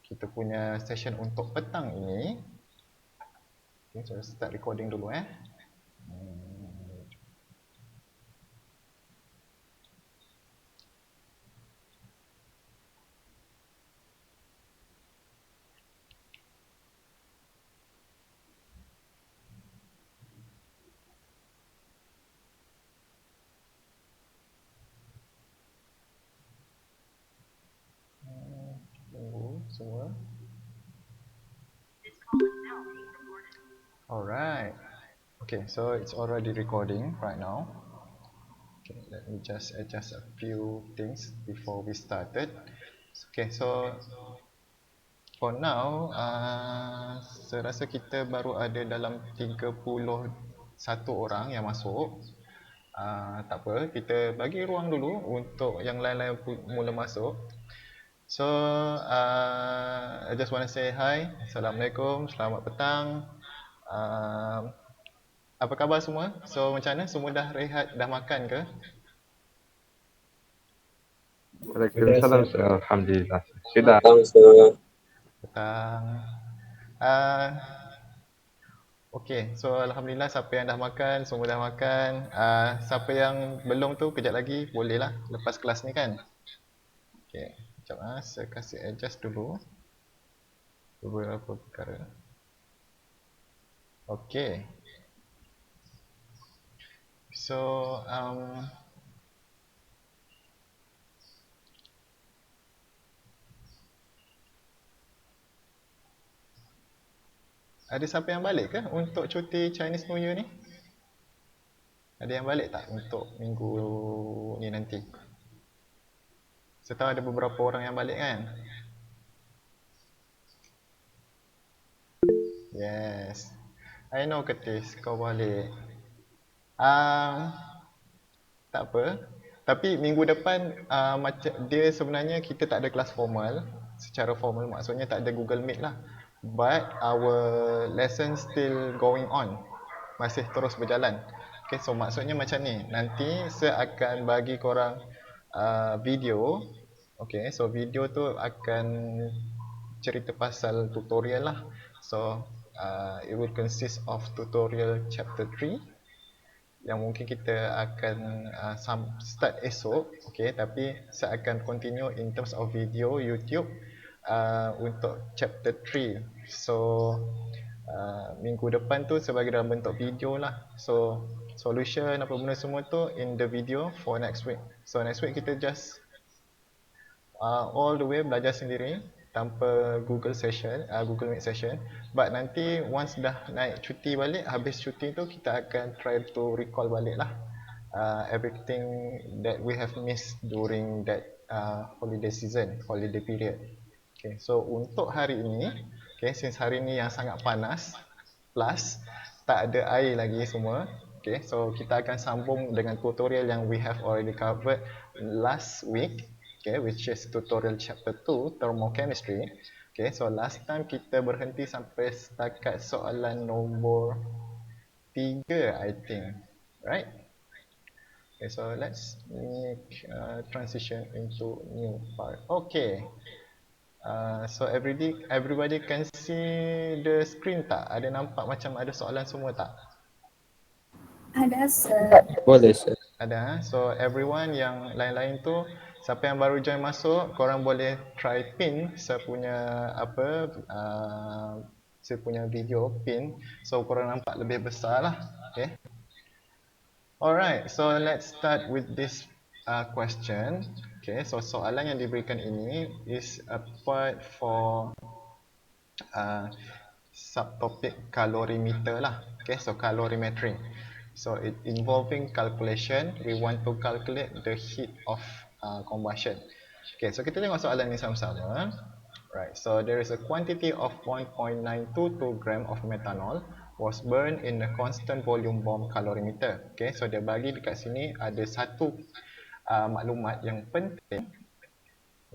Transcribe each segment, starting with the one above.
kita punya session untuk petang ini. Okay, so start recording dulu Tunggu semua. Alright. Okay, so it's already recording right now. Okay, let me just adjust a few things before we started. Okay, so for now, saya rasa kita baru ada dalam 31 orang yang masuk. Tak apa, kita bagi ruang dulu untuk yang lain-lain mula masuk. So, I just want to say hi. Assalamualaikum, selamat petang. Apa khabar semua? So, macam mana? Semua dah rehat, dah makan ke? Waalaikumsalam, alhamdulillah. Sudah. Petang. Okay, so alhamdulillah siapa yang dah makan, semua dah makan. Siapa yang belum tu, kejap lagi boleh lah lepas kelas ni kan? Okay, sekejap saya kasih adjust dulu beberapa perkara. Okay. So, ada siapa yang balik ke untuk cuti Chinese New Year ni? Ada yang balik tak untuk minggu ni nanti? Saya tahu ada beberapa orang yang balik kan? Yes. I know Ketis, kau balik. Tak apa. Tapi minggu depan macam dia sebenarnya kita tak ada kelas formal. Secara formal maksudnya tak ada Google Meet lah. But our lesson still going on. Masih terus berjalan. Okay, so maksudnya macam ni. Nanti saya akan bagi korang video. Okay, so video tu akan cerita pasal tutorial lah. So it will consist of tutorial chapter 3 yang mungkin kita akan start esok, okay, tapi saya akan continue in terms of video YouTube untuk chapter 3. So minggu depan tu sebagai dalam bentuk video lah. So solution apa benda semua tu in the video for next week. So next week kita just all the way belajar sendiri tanpa Google session, Google Meet session. But nanti once dah naik cuti balik, habis cuti tu kita akan try to recall balik lah everything that we have missed during that holiday season, holiday period. Okay, so untuk hari ini, okay, since hari ini yang sangat panas, plus tak ada air lagi semua, okay, so kita akan sambung dengan tutorial yang we have already covered last week. Okay, which is tutorial chapter 2, thermochemistry. Okay, so last time kita berhenti sampai setakat soalan nombor 3, I think. Right? Okay, so let's make transition into new part. Okay. So everybody can see the screen tak? Ada nampak macam ada soalan semua tak? Ada, Sir. Boleh, Sir. Ada. So everyone yang lain-lain tu, siapa yang baru join masuk, korang boleh try pin saya punya saya punya video pin, so korang nampak lebih besar lah. Okay. Alright, so let's start with this question. Okay, so soalan yang diberikan ini is a part for subtopic calorimeter lah. Okay, so calorimetry. So it involving calculation. We want to calculate the heat of combustion. Okay, so kita tengok soalan ni sama-sama. Right, so there is a quantity of 1.922 gram of methanol was burned in a constant volume bomb calorimeter. Okay, so dia bagi dekat sini ada satu maklumat yang penting,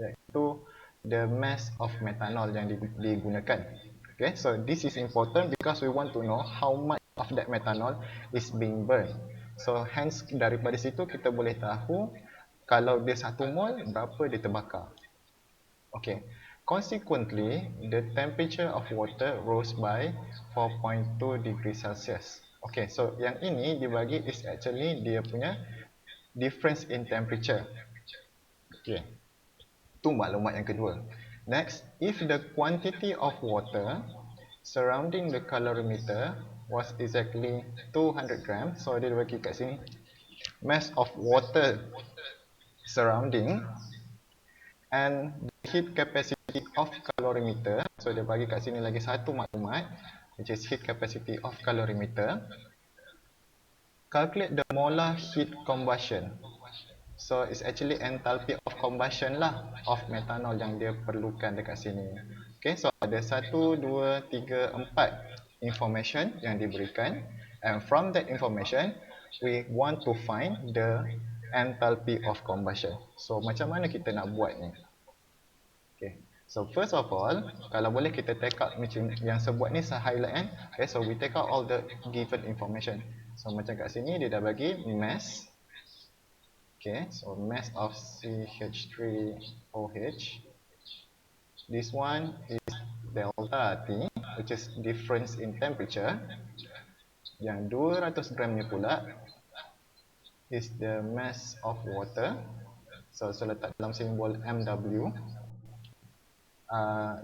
iaitu the mass of methanol yang digunakan. Okay, so this is important because we want to know how much of that methanol is being burned. So hence daripada situ kita boleh tahu kalau dia 1 mol berapa dia terbakar. Okay, consequently, the temperature of water rose by 4.2 degrees Celsius. Okay, so yang ini dibagi is actually dia punya difference in temperature. Okay, itu maklumat yang kedua. Next, if the quantity of water surrounding the calorimeter was exactly 200 grams, so dia bagi kat sini mass of water surrounding and the heat capacity of calorimeter. So dia bagi kat sini lagi satu maklumat, which is heat capacity of calorimeter. Calculate the molar heat combustion. So it's actually enthalpy of combustion lah of methanol yang dia perlukan dekat sini. Okay, so ada 1, 2, 3, 4 information yang diberikan, and from that information we want to find the enthalpy of combustion. So macam mana kita nak buat ni? Okay, so first of all, kalau boleh kita take out macam yang sebuat ni saya highlight kan. Okay, so we take out all the given information. So macam kat sini dia dah bagi mass. Okay, so mass of CH3OH. This one is delta T, which is difference in temperature. Yang 200 gram ni pula is the mass of water. So saya letak dalam simbol MW.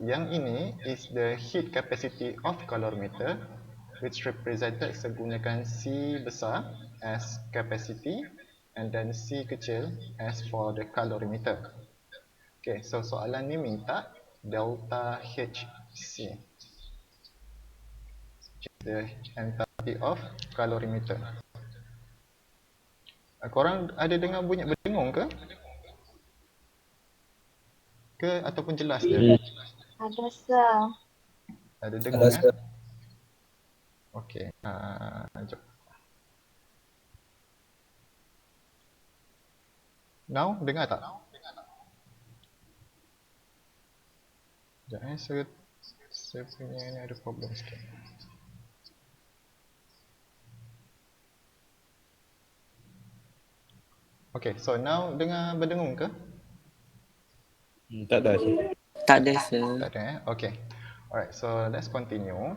Yang ini is the heat capacity of calorimeter, which represented segunakan C besar as capacity and then C kecil as for the calorimeter. Okay, so soalan ni minta delta HC, which is the enthalpy of calorimeter. Korang ada dengar bunyi berdengung ke? Ke ataupun jelas je? Ada sir. Ada dengung ya? Okay, jom. Now, dengar tak? Sekejap saya punya ni ada problem sikit. Okay, so now dengar berdengung ke? Tak ada sih. Tak ada sir. Tak ada eh? Okay. Alright, so let's continue.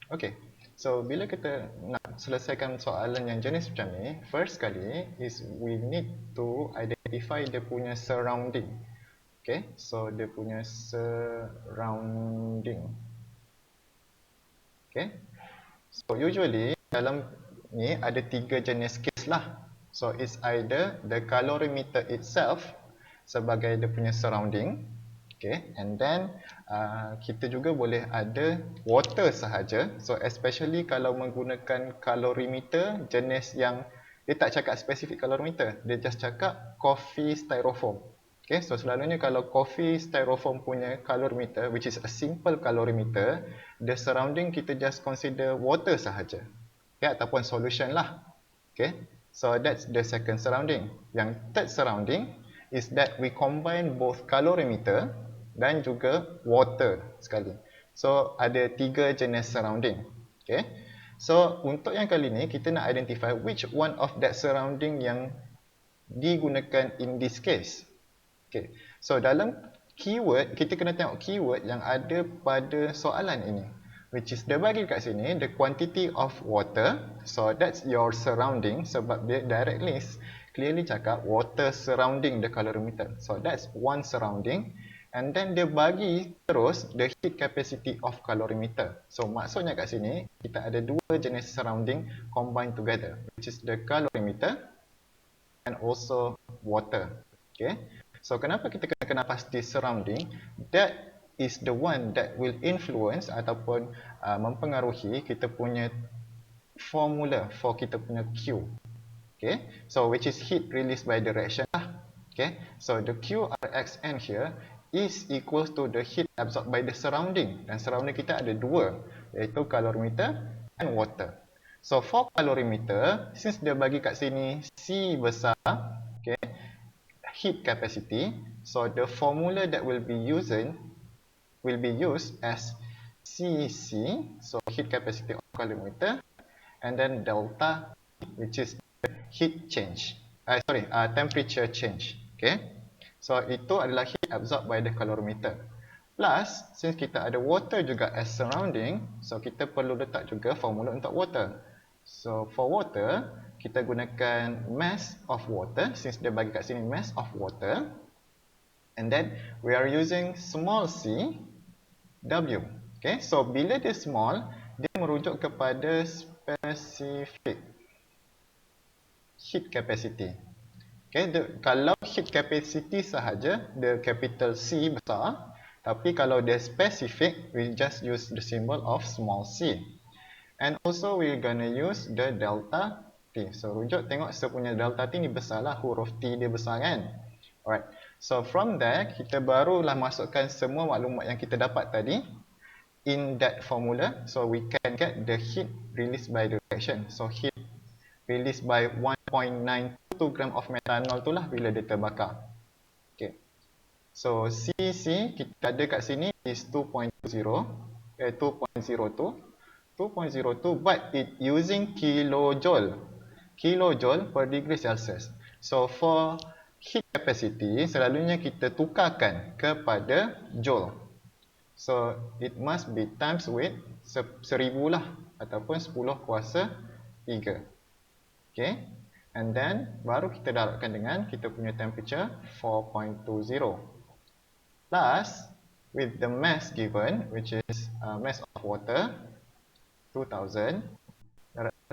Okay, so bila kita nak selesaikan soalan yang jenis macam ni, first kali is we need to identify dia punya surrounding. Okay, so dia punya surrounding. Okay, so usually dalam ni ada 3 jenis case lah. So it's either the calorimeter itself sebagai dia punya surrounding. Okay, and then kita juga boleh ada water sahaja. So especially kalau menggunakan calorimeter jenis yang dia tak cakap spesifik calorimeter, dia just cakap coffee styrofoam. Okay, so selalunya kalau coffee styrofoam punya calorimeter, which is a simple calorimeter, the surrounding kita just consider water sahaja. Okay, ataupun solution lah. Okay, so that's the second surrounding. Yang third surrounding is that we combine both calorimeter dan juga water sekali. So ada 3 jenis surrounding. Okay, so untuk yang kali ni kita nak identify which one of that surrounding yang digunakan in this case. Okay, so dalam keyword kita kena tengok keyword yang ada pada soalan ini, which is dia bagi kat sini the quantity of water. So that's your surrounding, sebab dia directly clearly cakap water surrounding the calorimeter. So that's one surrounding. And then dia bagi terus the heat capacity of calorimeter. So maksudnya kat sini kita ada 2 jenis surrounding combined together, which is the calorimeter and also water. Okay, so kenapa kita kena pasti surrounding? That is the one that will influence ataupun mempengaruhi kita punya formula for kita punya Q. Okay, so which is heat released by the reaction lah. Okay, so the QRXN here is equals to the heat absorbed by the surrounding, dan surrounding kita ada 2, iaitu calorimeter and water. So for calorimeter, since dia bagi kat sini C besar, okay, heat capacity, so the formula that will be used as CC, so heat capacity of calorimeter, and then delta, which is heat change, temperature change. Okay, so itu adalah heat heat absorbed by the calorimeter. Plus, since kita ada water juga as surrounding, so kita perlu letak juga formula untuk water. So, for water, kita gunakan mass of water, since dia bagi kat sini mass of water. And then, we are using small c, W. Okay, so bila dia small, dia merujuk kepada specific heat capacity. Okay, kalau heat capacity sahaja, the capital C besar. Tapi kalau dia specific, we just use the symbol of small c. And also we're gonna use the delta T. So rujuk tengok sepunya delta T ni besar lah, huruf T dia besar kan. Alright, so from there kita barulah masukkan semua maklumat yang kita dapat tadi in that formula. So we can get the heat released by the reaction. So heat released by 1.922 gram of methanol tu lah bila dia terbakar. Okay, so CC kita ada kat sini is 2.02, but it using kilojoule per degree Celsius. So for heat capacity selalunya kita tukarkan kepada joule. So it must be times with 1000 lah, ataupun 10 kuasa 3. Okay, and then baru kita darabkan dengan kita punya temperature 4.20 plus with the mass given, which is mass of water 2000,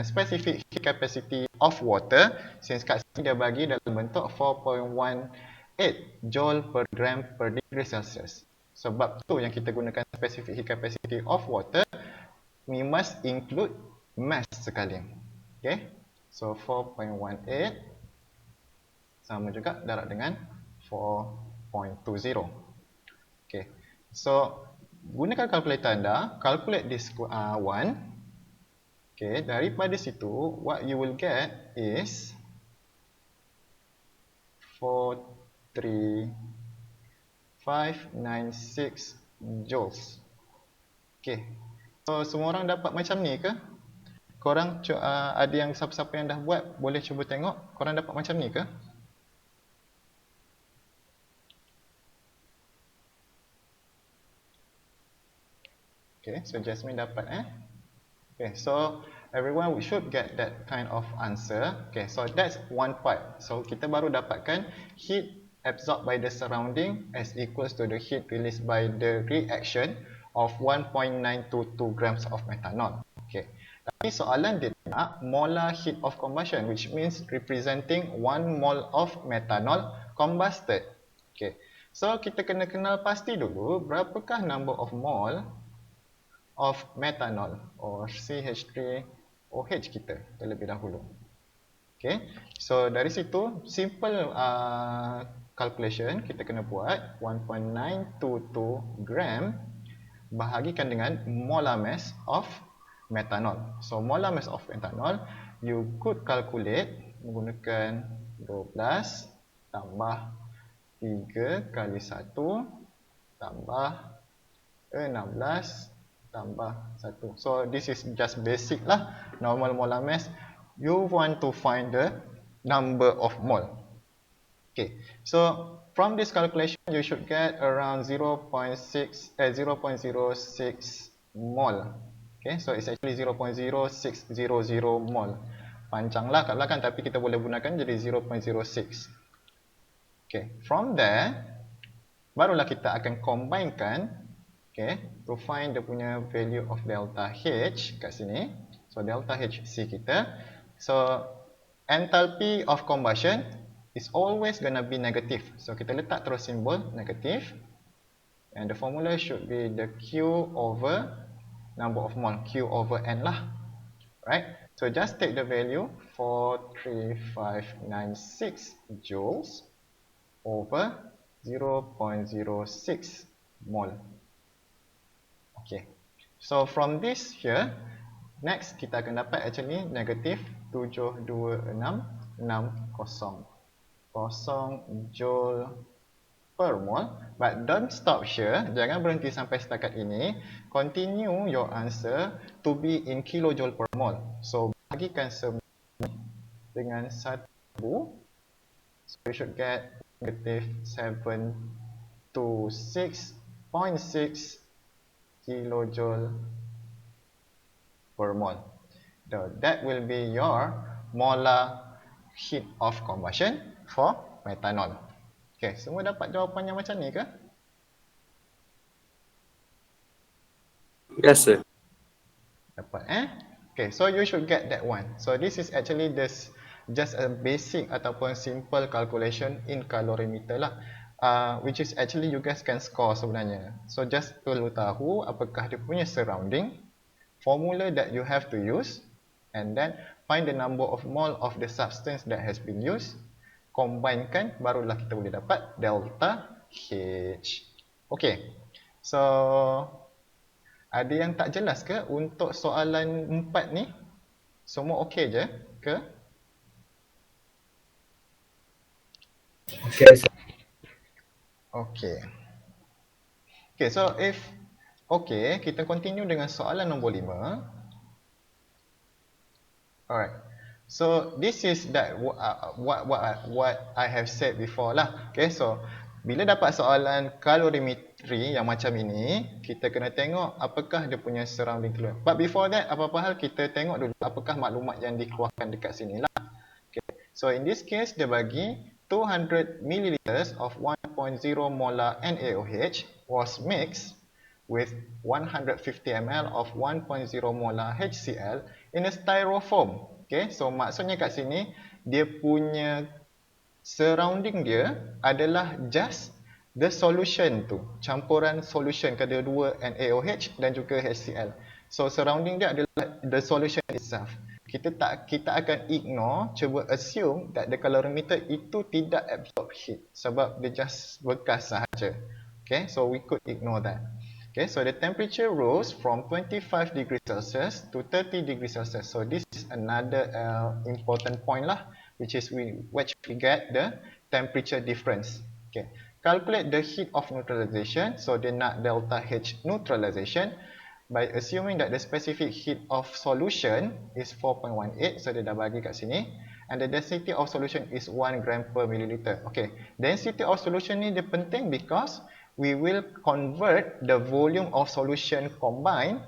specific heat capacity of water, since kat sini dia bagi dalam bentuk 4.18 joule per gram per degree Celsius. Sebab tu yang kita gunakan specific heat capacity of water, we must include mass sekali. Okay, so 4.18 sama juga darab dengan 4.20. Okay, so gunakan kalkulator anda, calculate this one. Okay, daripada situ, what you will get is 43596 joules. Okay, so semua orang dapat macam ni ke? Korang ada yang siapa-siapa yang dah buat, boleh cuba tengok. Korang dapat macam ni ke? Okay, so Jasmine dapat Okay, so everyone we should get that kind of answer. Okay, so that's one part. So kita baru dapatkan heat absorbed by the surrounding as equals to the heat released by the reaction of 1.922 grams of methanol. Okay, tapi soalan dia nak molar heat of combustion, which means representing 1 mole of methanol combusted. Okay, so kita kena kenal pasti dulu berapakah number of mole of methanol or CH3OH kita terlebih dahulu. Okay, so dari situ simple calculation kita kena buat 1.922 gram bahagikan dengan molar mass of methanol. So molar mass of methanol you could calculate menggunakan 12 tambah 3 kali 1 tambah 16 tambah 1. So this is just basic lah, normal molar mass. You want to find the number of mole. Okay, so from this calculation you should get around 0.06 mole. Okay, so it's actually 0.0600 mole. Panjang lah kat belakang, tapi kita boleh gunakan jadi 0.06. Okay, from there barulah kita akan combinekan. Okay, to find the punya value of delta H kat sini. So delta HC kita. So enthalpy of combustion is always gonna be negative. So kita letak terus simbol negative. And the formula should be the Q over number of mole, Q over N lah. Right? So just take the value 43596 joules over 0.06 mole. Okay, so from this here, next kita akan dapat actually negative 72660 joule per mole. But don't stop here, jangan berhenti sampai setakat ini. Continue your answer to be in kilojoule per mole. So bagikan semua dengan 1000. So you should get negative 7 to 6.6 kilojoule per mole. So that will be your molar heat of combustion for methanol. Okay, semua dapat jawapannya macam ni ke? Yes, sir. Dapat Okay, so you should get that one. So this is actually just a basic ataupun simple calculation in calorimeter lah. Which is actually you guys can score sebenarnya. So just perlu tahu apakah dia punya surrounding, formula that you have to use, and then find the number of mole of the substance that has been used, combinekan, barulah kita boleh dapat delta H. Okay, so ada yang tak jelas ke untuk soalan 4 ni? Semua okey je ke? Okay, sir. Okey. Okay, so if okay, kita continue dengan soalan nombor 5. Alright. So this is that what I have said before lah. Okay, so bila dapat soalan kalorimetri yang macam ini, kita kena tengok apakah dia punya surrounding keluar. But before that, apa-apa hal kita tengok dulu apakah maklumat yang dikeluarkan dekat sini lah. Okay. So in this case, dia bagi 200 ml of 1.0 molar NaOH was mixed with 150 ml of 1.0 molar HCl in a styrofoam. Okay, so maksudnya kat sini dia punya surrounding dia adalah just the solution tu, campuran solution kedua-dua NaOH dan juga HCl. So surrounding dia adalah the solution itself. Kita akan ignore, cuba assume that the calorimeter itu tidak absorb heat sebab dia just bekas sahaja. Okay, so we could ignore that. Okay, so the temperature rose from 25 degrees Celsius to 30 degrees Celsius. So this is another important point lah, which we get the temperature difference. Okay, calculate the heat of neutralization. So dia nak delta H neutralization by assuming that the specific heat of solution is 4.18. So dia dah bagi kat sini. And the density of solution is 1 gram per milliliter. Okay, density of solution ni dia penting because we will convert the volume of solution combined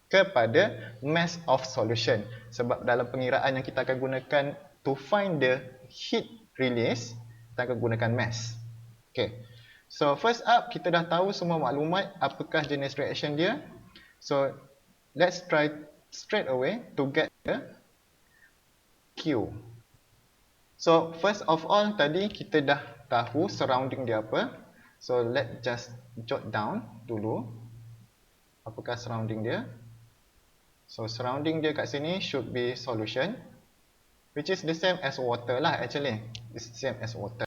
kepada mass of solution. Sebab dalam pengiraan yang kita akan gunakan to find the heat release, kita akan gunakan mass. Okay, so first up kita dah tahu semua maklumat apakah jenis reaction dia. So let's try straight away to get the Q. So first of all tadi kita dah tahu surrounding dia apa. So let's just jot down dulu apakah surrounding dia. So surrounding dia kat sini should be solution, which is the same as water lah actually. It's the same as water.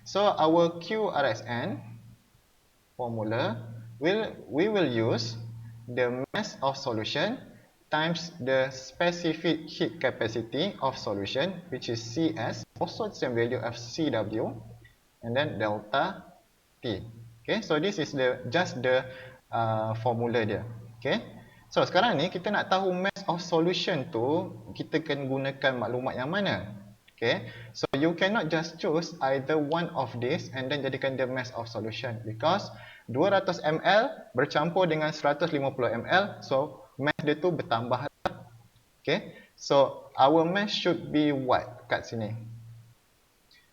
So our QRXN formula we will use the mass of solution times the specific heat capacity of solution, which is CS, also the same value of CW, and then delta T. Okay, so this is just the formula dia. Okay, so sekarang ni kita nak tahu mass of solution tu kita akan gunakan maklumat yang mana. Okay, so you cannot just choose either one of this and then jadikan the mass of solution because 200 ml bercampur dengan 150 ml, so mass dia tu bertambah. Okay, so our mass should be what kat sini?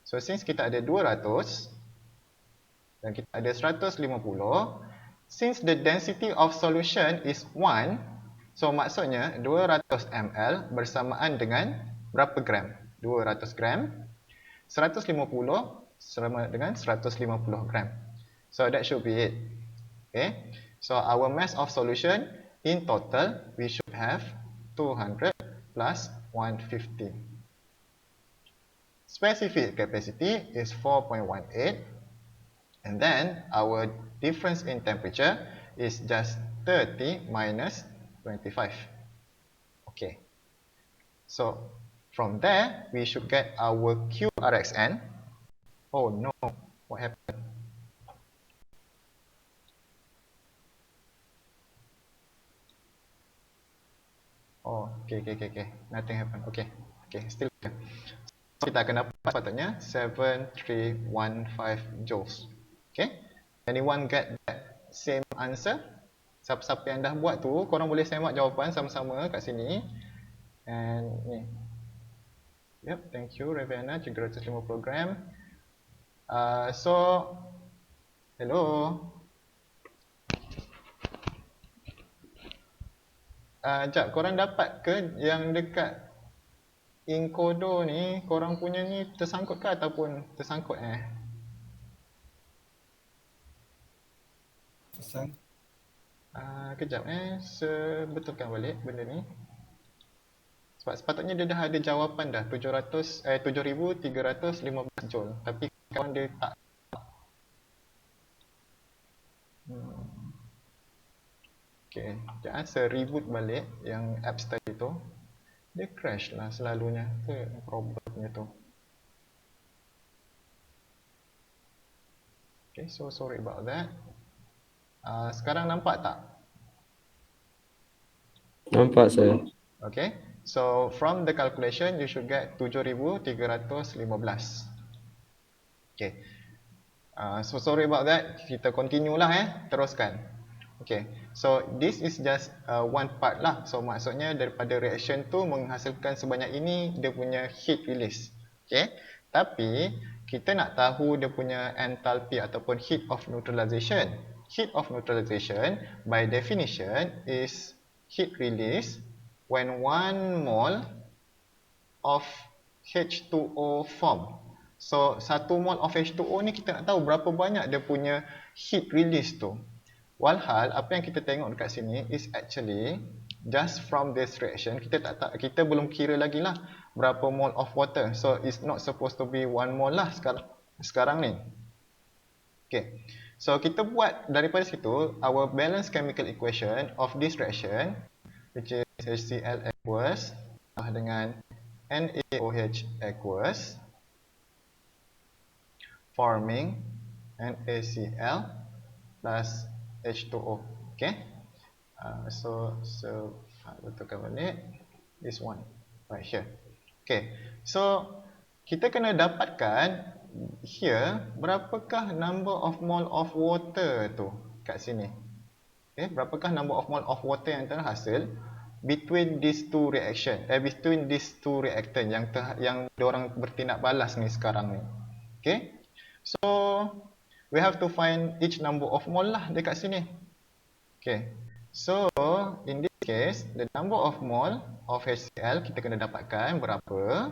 So since kita ada 200 dan kita ada 150, since the density of solution is 1, so maksudnya 200 ml bersamaan dengan berapa gram? 200 gram. 150 sama dengan 150 gram. So that should be it. Okay, so our mass of solution in total we should have 200 plus 150. Specific capacity is 4.18. And then our difference in temperature is just 30 minus 25. Okay. So from there we should get our QRXN. Oh no, what happened? Oh, okay. Nothing happened. Okay, still okay. So kita akan dapat sepatutnya 7315 joules. Okay, Anyone get that same answer? Siapa-siapa yang dah buat tu, korang boleh semak jawapan sama-sama kat sini. And ni. Yep, thank you Raviana, 350 gram. So, hello. Jap, korang dapat ke yang dekat encoder ni, korang punya ni tersangkut ke ataupun tersangkut kejap sebetulkan balik benda ni. Sebab sepatutnya dia dah ada jawapan dah 7315 joule. Tapi kawan dia tak. Okay, jangan reboot balik yang apps tadi tu. Dia crash lah selalunya. Tu problemnya tu. Okay, so sorry about that. Sekarang nampak tak? Nampak sir. Okay, so from the calculation you should get 7315. Okay, so sorry about that. Kita continue lah teruskan. Okay, so this is just one part lah. So maksudnya daripada reaction tu menghasilkan sebanyak ini dia punya heat release. Okay, tapi kita nak tahu dia punya enthalpy ataupun heat of neutralization. Heat of neutralization by definition is heat release when 1 mole of H2O form. So 1 mole of H2O ni kita nak tahu berapa banyak dia punya heat release tu. Walhal apa yang kita tengok dekat sini is actually just from this reaction kita belum kira lagi lah berapa mole of water. So it's not supposed to be 1 mole lah sekarang ni. Okay, so kita buat daripada situ our balance chemical equation of this reaction, which is HCl aqueous dengan NaOH aqueous forming NaCl plus H2O. Okay, so betulkan balik this one right here. Okay, so kita kena dapatkan here berapakah number of mole of water tu kat sini. Okay, berapakah number of mole of water yang terhasil between these two reaction, between these two reactant yang diorang bertindak balas ni sekarang ni. Okay, so we have to find each number of mole lah dekat sini. Okay, so in this case the number of mole of HCl kita kena dapatkan berapa,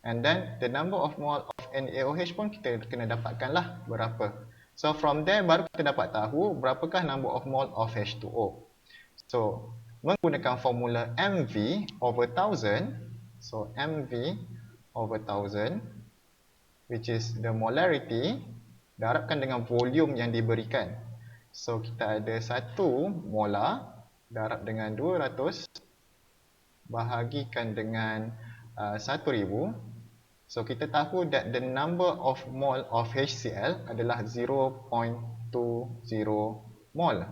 and then the number of mole of NaOH pun kita kena dapatkan lah berapa. So from there baru kita dapat tahu berapakah number of mole of H2O. So menggunakan formula mv over 1000, so mv over 1000 which is the molarity darabkan dengan volume yang diberikan. So kita ada 1 molar darab dengan 200 bahagikan dengan 1000. So kita tahu that the number of mole of HCl adalah 0.20 mole.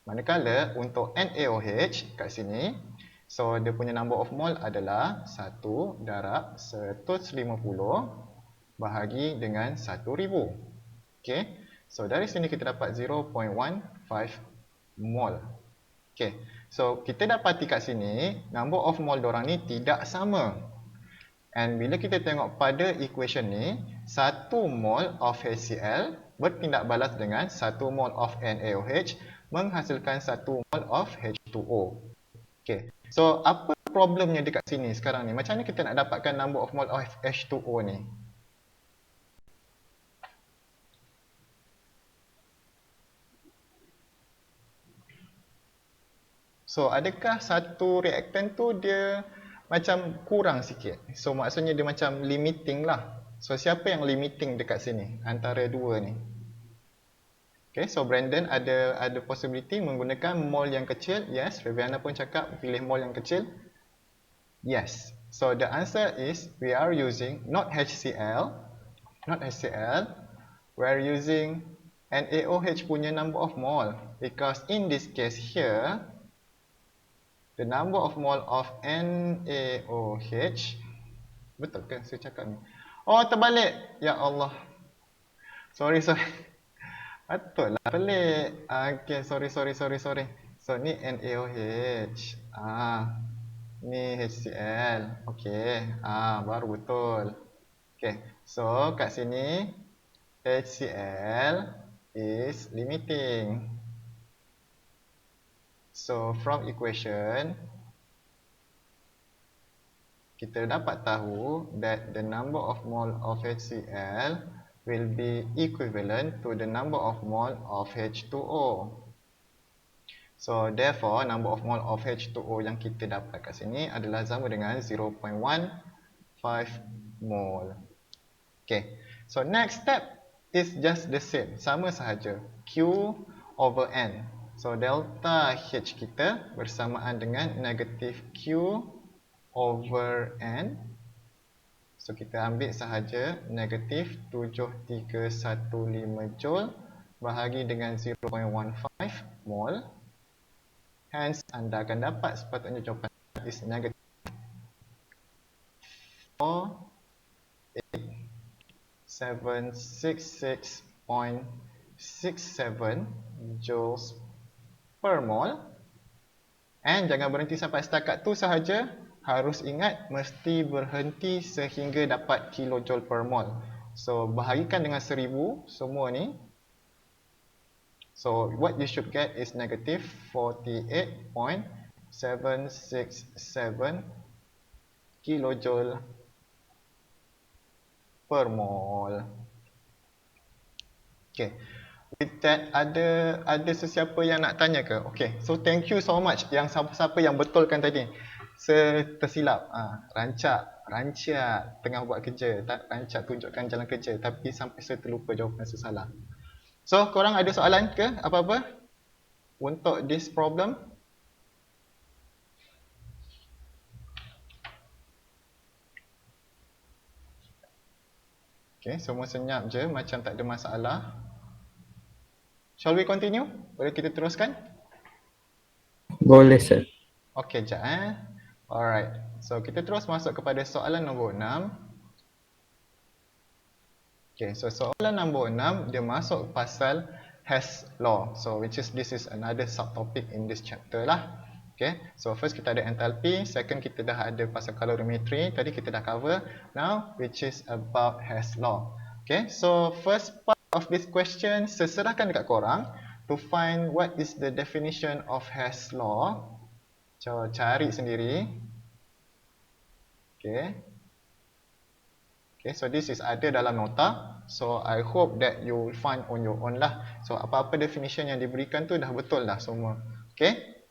Manakala untuk NaOH kat sini, so dia punya number of mole adalah 1 darab 150 bahagi dengan 1000. Okay, so dari sini kita dapat 0.15 mole. Okay, so kita dapati kat sini number of mole diorang ni tidak sama. And bila kita tengok pada equation ni, 1 mole of HCl bertindak balas dengan 1 mole of NaOH menghasilkan 1 mole of H2O. Okay, so apa problemnya dekat sini sekarang ni? Macam mana kita nak dapatkan number of mole of H2O ni? So adakah satu reaktan tu dia macam kurang sikit? So maksudnya dia macam limiting lah. So siapa yang limiting dekat sini antara dua ni? Okay, so Brandon ada possibility menggunakan mole yang kecil. Yes, Raviana pun cakap pilih mole yang kecil. Yes. So the answer is we are using not HCl. We are using NaOH punya number of mole, because in this case here the number of mole of NaOH, betul ke saya cakap ni? Oh, terbalik. Ya Allah. Sorry. Betul lah, pelik. Okay, sorry. So, ni NaOH. Ni HCl. Okay. Baru betul. Okay. So, kat sini HCl is limiting. So, from equation, kita dapat tahu that the number of mole of HCl will be equivalent to the number of mole of H2O. So therefore number of mole of H2O yang kita dapat kat sini adalah sama dengan 0.15 mole. Okay. So next step is just the same, sama sahaja, Q over N. So delta H kita bersamaan dengan negatif Q over N. So kita ambil sahaja negatif 7315 Joule bahagi dengan 0.15 mol. Hence anda akan dapat sepatutnya jawapan is negatif 4766.67 joules per mol. And jangan berhenti sampai setakat tu sahaja. Harus ingat mesti berhenti sehingga dapat kilojoule per mol. So bahagikan dengan 1000 semua ni. So what you should get is negative 48.767 kilojoule per mol. Okay. With that, ada sesiapa yang nak tanya ke? Okay. So thank you so much yang siapa yang betulkan tadi. Tersilap. Rancak tengah buat kerja, tak rancak tunjukkan jalan kerja, tapi sampai saya terlupa jawapan saya salah. So korang ada soalan ke apa-apa untuk this problem? Okay, semua senyap je macam tak ada masalah. Shall we continue? Boleh kita teruskan? Boleh, sir. Okay, sekejap Alright, so kita terus masuk kepada soalan nombor 6. Okay, so soalan nombor 6 dia masuk pasal Hess law. So which is this is another subtopic in this chapter lah. Okay, so first kita ada enthalpy, second kita dah ada pasal calorimetry, tadi kita dah cover. Now which is about Hess law. Okay, so first part of this question seserahkan dekat korang to find what is the definition of Hess law. So cari sendiri. Okay. Okay, so this is ada dalam nota. So I hope that you will find on your own lah. So apa-apa definition yang diberikan tu dah betul dah semua. Okay.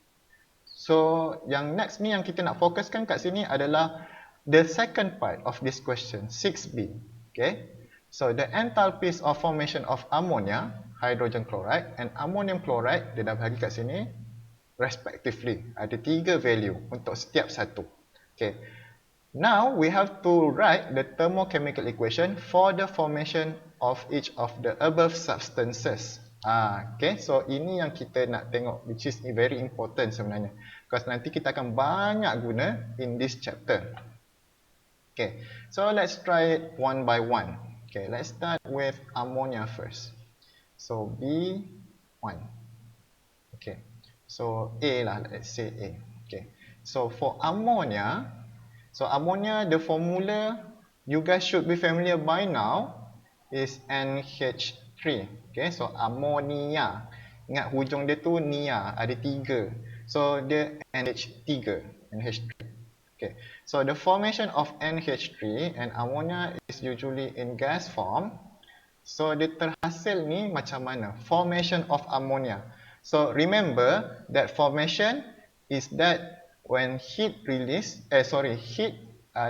So yang next ni yang kita nak fokuskan kat sini adalah the second part of this question, 6b. Okay. So the enthalpies of formation of ammonia, hydrogen chloride and ammonium chloride dia dah bagi kat sini respectively. Ada 3 value untuk setiap satu. Okay. Now we have to write the thermochemical equation for the formation of each of the above substances. Okay, so ini yang kita nak tengok, which is very important sebenarnya, because nanti kita akan banyak guna in this chapter. Okay, so let's try it one by one. Okay, let's start with ammonia first. So B1. Okay, so A lah, let's say A. Okay, so for ammonia, the formula you guys should be familiar by now is NH3. Okay, so ammonia. Ingat hujung dia tu nia, ada 3. So dia NH3, NH3. Okay, so the formation of NH3 and ammonia is usually in gas form. So dia terhasil ni macam mana? Formation of ammonia. So remember that formation is that when heat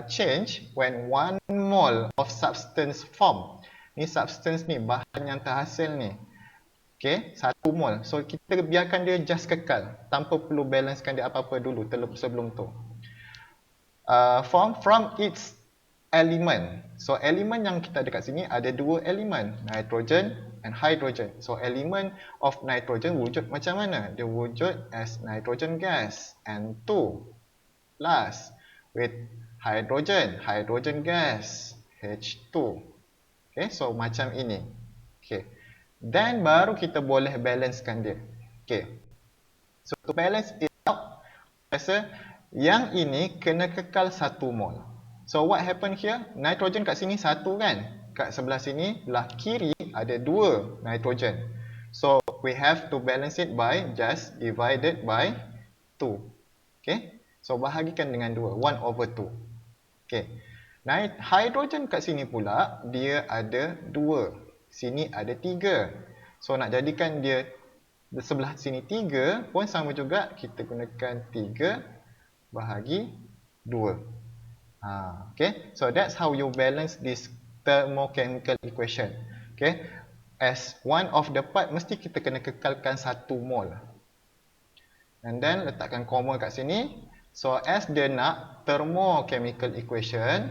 change when 1 mole of substance form. Ni substance ni, bahan yang terhasil ni. Okay, 1 mole. So kita biarkan dia just kekal tanpa perlu balancekan dia apa-apa dulu sebelum tu. From its element. So elemen yang kita ada kat sini ada 2 elemen, nitrogen and hydrogen. So element of nitrogen wujud macam mana? Dia wujud as nitrogen gas, N2 plus with hydrogen gas, H2. Okay, so macam ini. Okay, then baru kita boleh balancekan dia. Okay. So to balance it out, rasa yang ini kena kekal 1 mol. So what happen here? Nitrogen kat sini 1 kan? Kat sebelah sini, belah kiri ada 2 nitrogen. So we have to balance it by just divided by 2. Okay? So bahagikan dengan 2, 1/2. Okay. Hidrogen kat sini pula dia ada 2. Sini ada 3. So nak jadikan dia di sebelah sini 3 pun sama juga, kita gunakan 3 bahagi 2. Okay. So that's how you balance this thermochemical equation. Okay. As one of the part mesti kita kena kekalkan 1 mol. And then letakkan koma kat sini. So as dia nak thermochemical equation,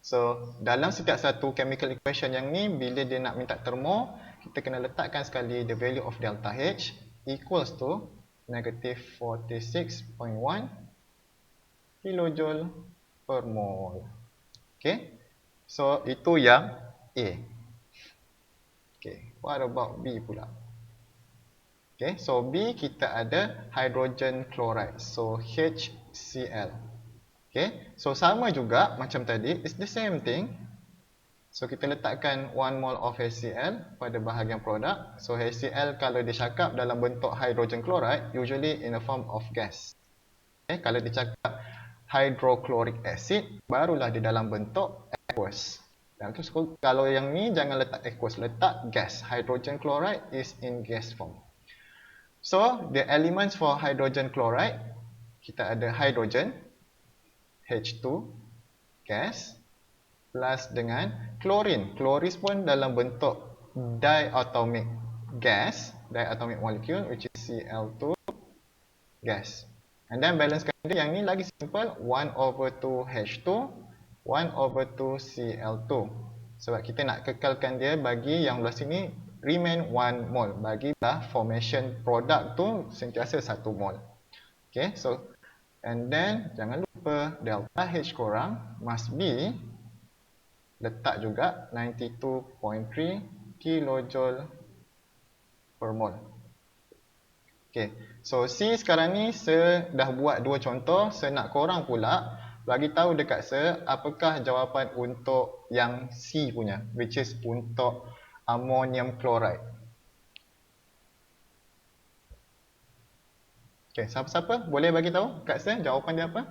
so dalam setiap satu chemical equation yang ni, bila dia nak minta termo, kita kena letakkan sekali the value of delta H equals to negative 46.1 kilojoule per mol. Okay. So itu yang A. Okay. What about B pula? Okay. So B kita ada hydrogen chloride. So HCl. Okay. So sama juga macam tadi. It's the same thing. So kita letakkan 1 mol of HCl pada bahagian produk. So HCl kalau dia cakap dalam bentuk hydrogen chloride, usually in a form of gas. Okay. Kalau dia cakap hydrochloric acid, barulah di dalam bentuk aqueous. Dan terus kalau yang ni jangan letak aqueous, letak gas. Hydrogen chloride is in gas form. So the elements for hydrogen chloride, kita ada hydrogen H2 gas plus dengan chlorine. Chlorine pun dalam bentuk diatomic gas, diatomic molecule, which is Cl2 gas. And then balancekan dia, yang ni lagi simple, 1/2 H2, 1/2 Cl2. Sebab kita nak kekalkan dia bagi yang belah sini remain 1 mol. Bagi belah formation product tu sentiasa 1 mol. Okay, so and then jangan lupa delta H korang must be, letak juga 92.3 kilojoule per mol. Okay. So C sekarang ni saya dah buat 2 contoh. Saya nak korang pula bagi tahu dekat saya apakah jawapan untuk yang C punya, which is untuk ammonium chloride. Okay, siapa-siapa boleh bagi tahu kat saya jawapan dia apa?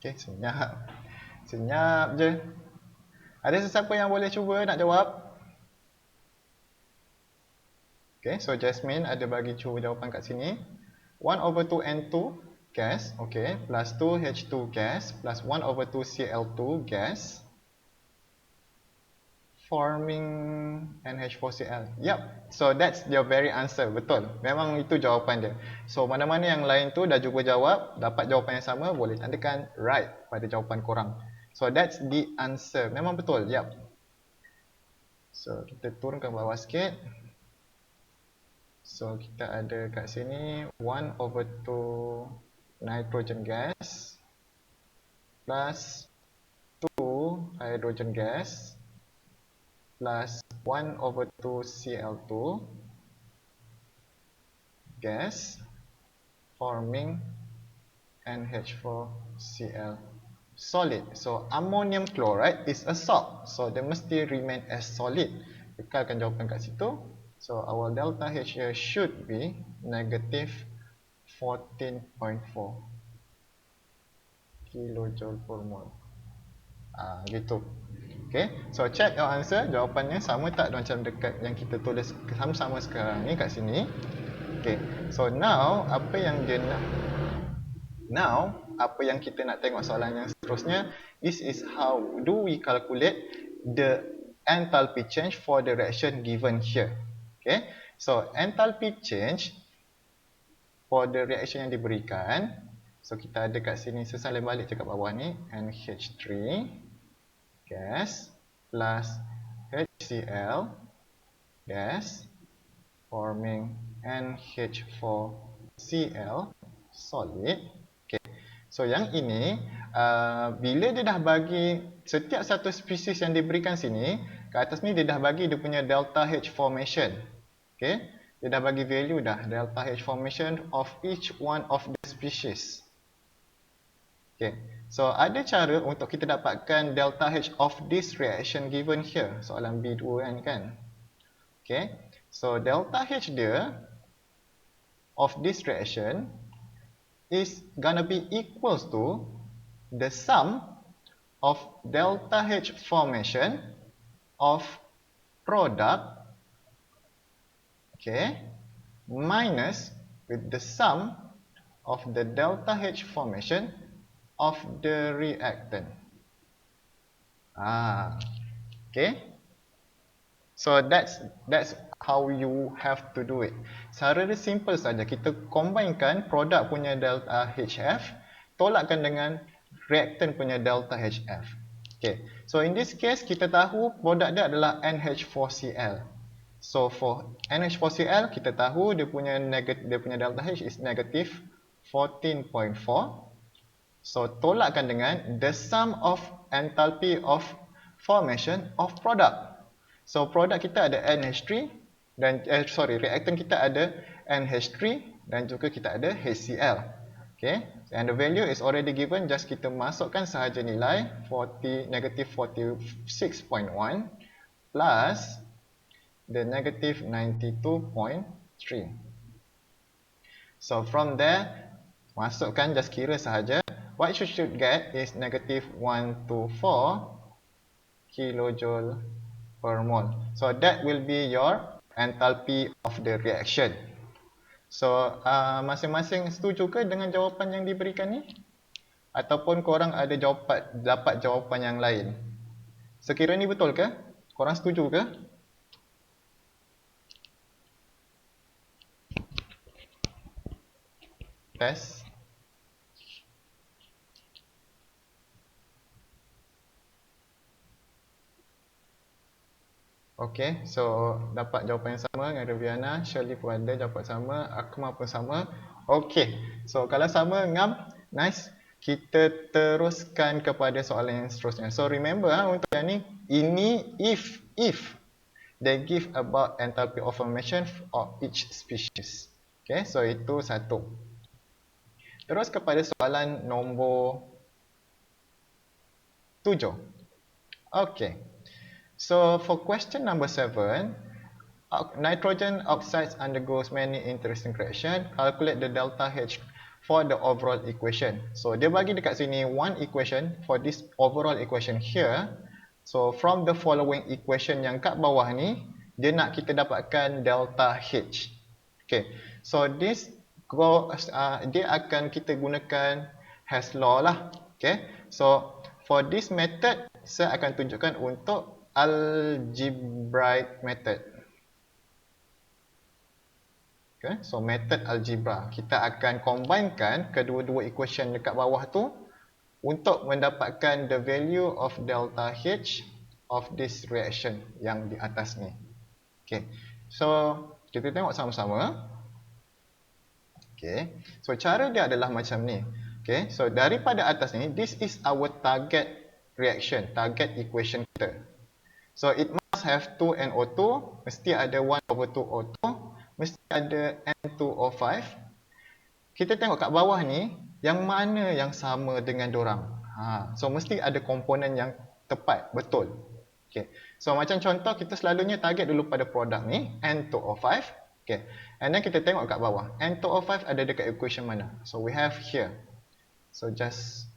Okay, senyap. Senyap je. Ada sesiapa yang boleh cuba nak jawab? Okay, so Jasmine ada bagi cuba jawapan kat sini. 1/2 N2 gas, okay, plus 2 H2 gas, plus 1/2 Cl2 gas, forming NH4Cl. Yup, so that's your very answer. Betul, memang itu jawapan dia. So mana-mana yang lain tu dah cuba jawab, dapat jawapan yang sama, boleh tandakan right pada jawapan korang. So that's the answer. Memang betul, yup. So kita turun ke bawah sikit. So kita ada kat sini 1/2 nitrogen gas plus 2 hydrogen gas plus 1/2 Cl2 gas forming NH4Cl solid. So ammonium chloride is a salt, so they mesti remain as solid. Kekalkan jawapan kat situ. So our delta H here should be negative 14.4 kilojoule per mol. Gitu. Okay, so check your answer. Jawapannya sama tak macam dekat yang kita tulis sama-sama sekarang ni kat sini. Okay, so now apa yang dia nak, apa yang kita nak tengok soalan yang seterusnya, this is how do we calculate the enthalpy change for the reaction given here. Okay, so enthalpy change for the reaction yang diberikan. So kita ada kat sini, salin balik je kat bawah ni, NH3 gas plus HCl gas forming NH4Cl solid. Okay. So yang ini bila dia dah bagi setiap satu spesies yang diberikan sini, kat atas ni dia dah bagi dia punya delta H formation. Okay. Dia dah bagi value dah delta H formation of each one of the species. Okay. So ada cara untuk kita dapatkan delta H of this reaction given here. Soalan B2 kan. Okay. So delta H dia of this reaction is gonna be equals to the sum of delta H formation of product, okay, minus with the sum of the delta H formation of the reactant. Okay. So that's how you have to do it. Cara dia simple saja. Kita combinekan produk punya delta HF, tolakkan dengan reactant punya delta HF. Okay. So in this case kita tahu produk dia adalah NH4Cl. So for NH4Cl kita tahu dia punya delta H is negative 14.4. So tolakkan dengan the sum of enthalpy of formation of product. So produk kita ada NH3 dan reactant kita ada NH3 dan juga kita ada HCl. Okay, and the value is already given, just kita masukkan sahaja nilai negative 46.1 plus the negative 92.3. So from there masukkan, just kira sahaja. What you should get is negative 124 kilojoule per mole. So that will be your enthalpy of the reaction. So masing-masing setuju ke dengan jawapan yang diberikan ni? Ataupun korang ada dapat jawapan yang lain? Sekiranya ni betul ke? Korang setuju ke? Test. Okay, so dapat jawapan yang sama dengan Riviana, Shirley pun ada jawapan sama, Akmal pun sama. Okay, so kalau sama, ngam, nice. Kita teruskan kepada soalan yang seterusnya. So remember untuk yang ni, ini if they give about enthalpy of formation of each species. Okay, so itu satu. Terus kepada soalan nombor 7. Okay. So for question number 7, nitrogen oxides undergoes many interesting reactions. Calculate the delta H for the overall equation. So dia bagi dekat sini one equation for this overall equation here. So from the following equation yang kat bawah ni, dia nak kita dapatkan delta H. Okay. So this dia akan kita gunakan Hess law lah. Okay. So for this method, saya akan tunjukkan untuk algebraic method. Okay, so method algebra. Kita akan combinekan kedua-dua equation dekat bawah tu untuk mendapatkan the value of delta H of this reaction yang di atas ni. Okay, so kita tengok sama-sama. Okay, so cara dia adalah macam ni. Okay, so daripada atas ni, this is our target reaction, target equation kita. So it must have 2NO2, mesti ada 1/2O2, mesti ada N2O5. Kita tengok kat bawah ni, yang mana yang sama dengan dorang. So mesti ada komponen yang tepat, betul. Okay. So macam contoh, kita selalunya target dulu pada produk ni, N2O5. Okay. And then kita tengok kat bawah, N2O5 ada dekat equation mana. So we have here. So just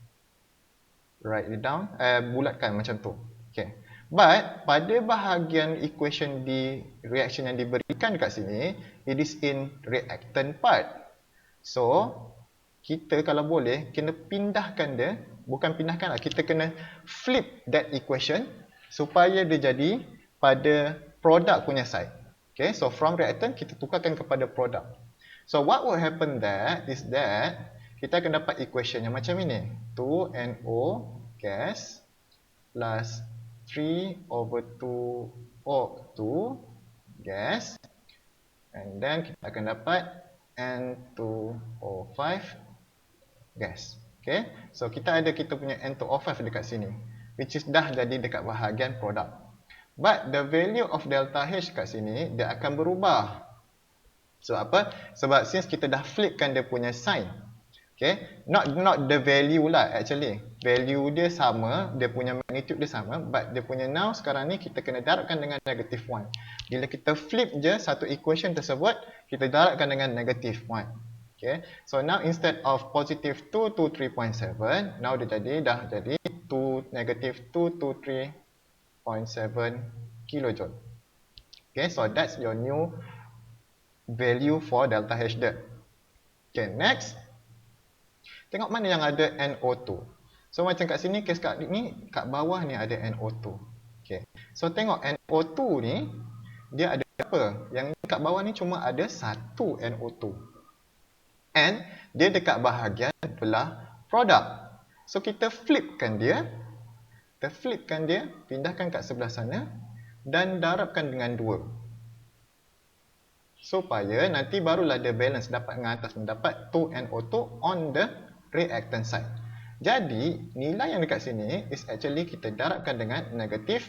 write it down, bulatkan macam tu. Okay. But pada bahagian equation di reaction yang diberikan kat sini, it is in reactant part. So kita kalau boleh kena pindahkan dia, bukan pindahkan lah, kita kena flip that equation supaya dia jadi pada produk punya side. Okay, so from reactant kita tukarkan kepada produk. So what will happen there is that kita akan dapat equation yang macam ini. 2NO gas plus 3/2O2 gas, and then kita akan dapat N2O5 gas. Okay, so kita punya N2O5 dekat sini, which is dah jadi dekat bahagian produk. But the value of delta H kat sini dia akan berubah. So apa? Sebab since kita dah flipkan dia punya sign. Okay, not the value lah actually. Value dia sama, dia punya magnitude dia sama, but dia punya now sekarang ni kita kena darabkan dengan negative 1. Bila kita flip je satu equation tersebut, kita darabkan dengan negative 1. Okay, so now instead of positive 2 to 3.7, now dia dah jadi negative 2 to 3.7 kilojoule. Okay, so that's your new value for delta H dia. Okay, next. Tengok mana yang ada NO2. So macam kat sini, kes kat ni, kat bawah ni ada NO2. Okay. So tengok NO2 ni, dia ada apa? Yang ni kat bawah ni cuma ada satu NO2. And dia dekat bahagian belah produk. So kita flipkan dia. Pindahkan kat sebelah sana. Dan darabkan dengan 2. Supaya nanti barulah dia balance, dapat dengan atas mendapat 2NO2 on the reactant side. Jadi nilai yang dekat sini is actually kita darabkan dengan negative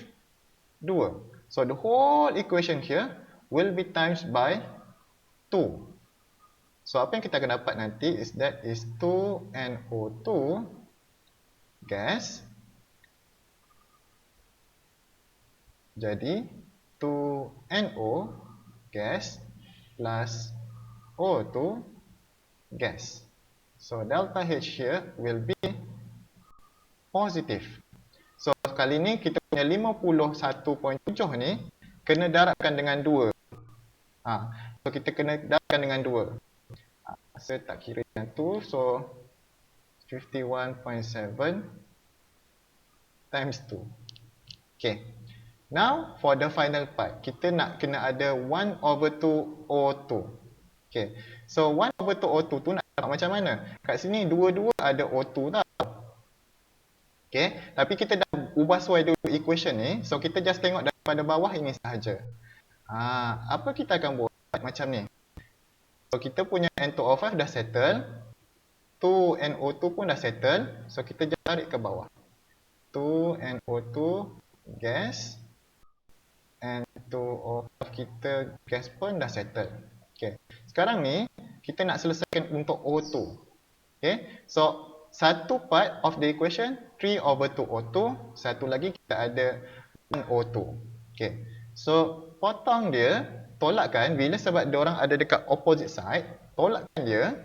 2. So the whole equation here will be times by 2. So apa yang kita akan dapat nanti is that is 2NO2 gas. Jadi 2NO gas plus O2 gas. So delta H here will be positive. So kali ni kita punya 51.7 ni kena darabkan dengan 2. So kita kena darabkan dengan 2. Saya tak kira yang tu, so 51.7 times 2. Okay. Now for the final part, kita nak kena ada 1/2 O2. Okay. So 1/2 O2 tu nak dapat macam mana? Kat sini dua-dua ada O2 tau. Okay. Tapi kita dah ubah suai dulu equation ni. So kita just tengok daripada bawah ini sahaja. Apa kita akan buat macam ni? So kita punya N2O5 dah settle. 2NO2 pun dah settle. So kita just tarik ke bawah. 2NO2 gas. N2O5 kita gas pun dah settle. Okay. Sekarang ni kita nak selesaikan untuk O2. Okay. So satu part of the equation 3/2 O2, satu lagi kita ada 1O2. Okay. So potong dia, tolakkan bila sebab dia orang ada dekat opposite side, tolakkan dia.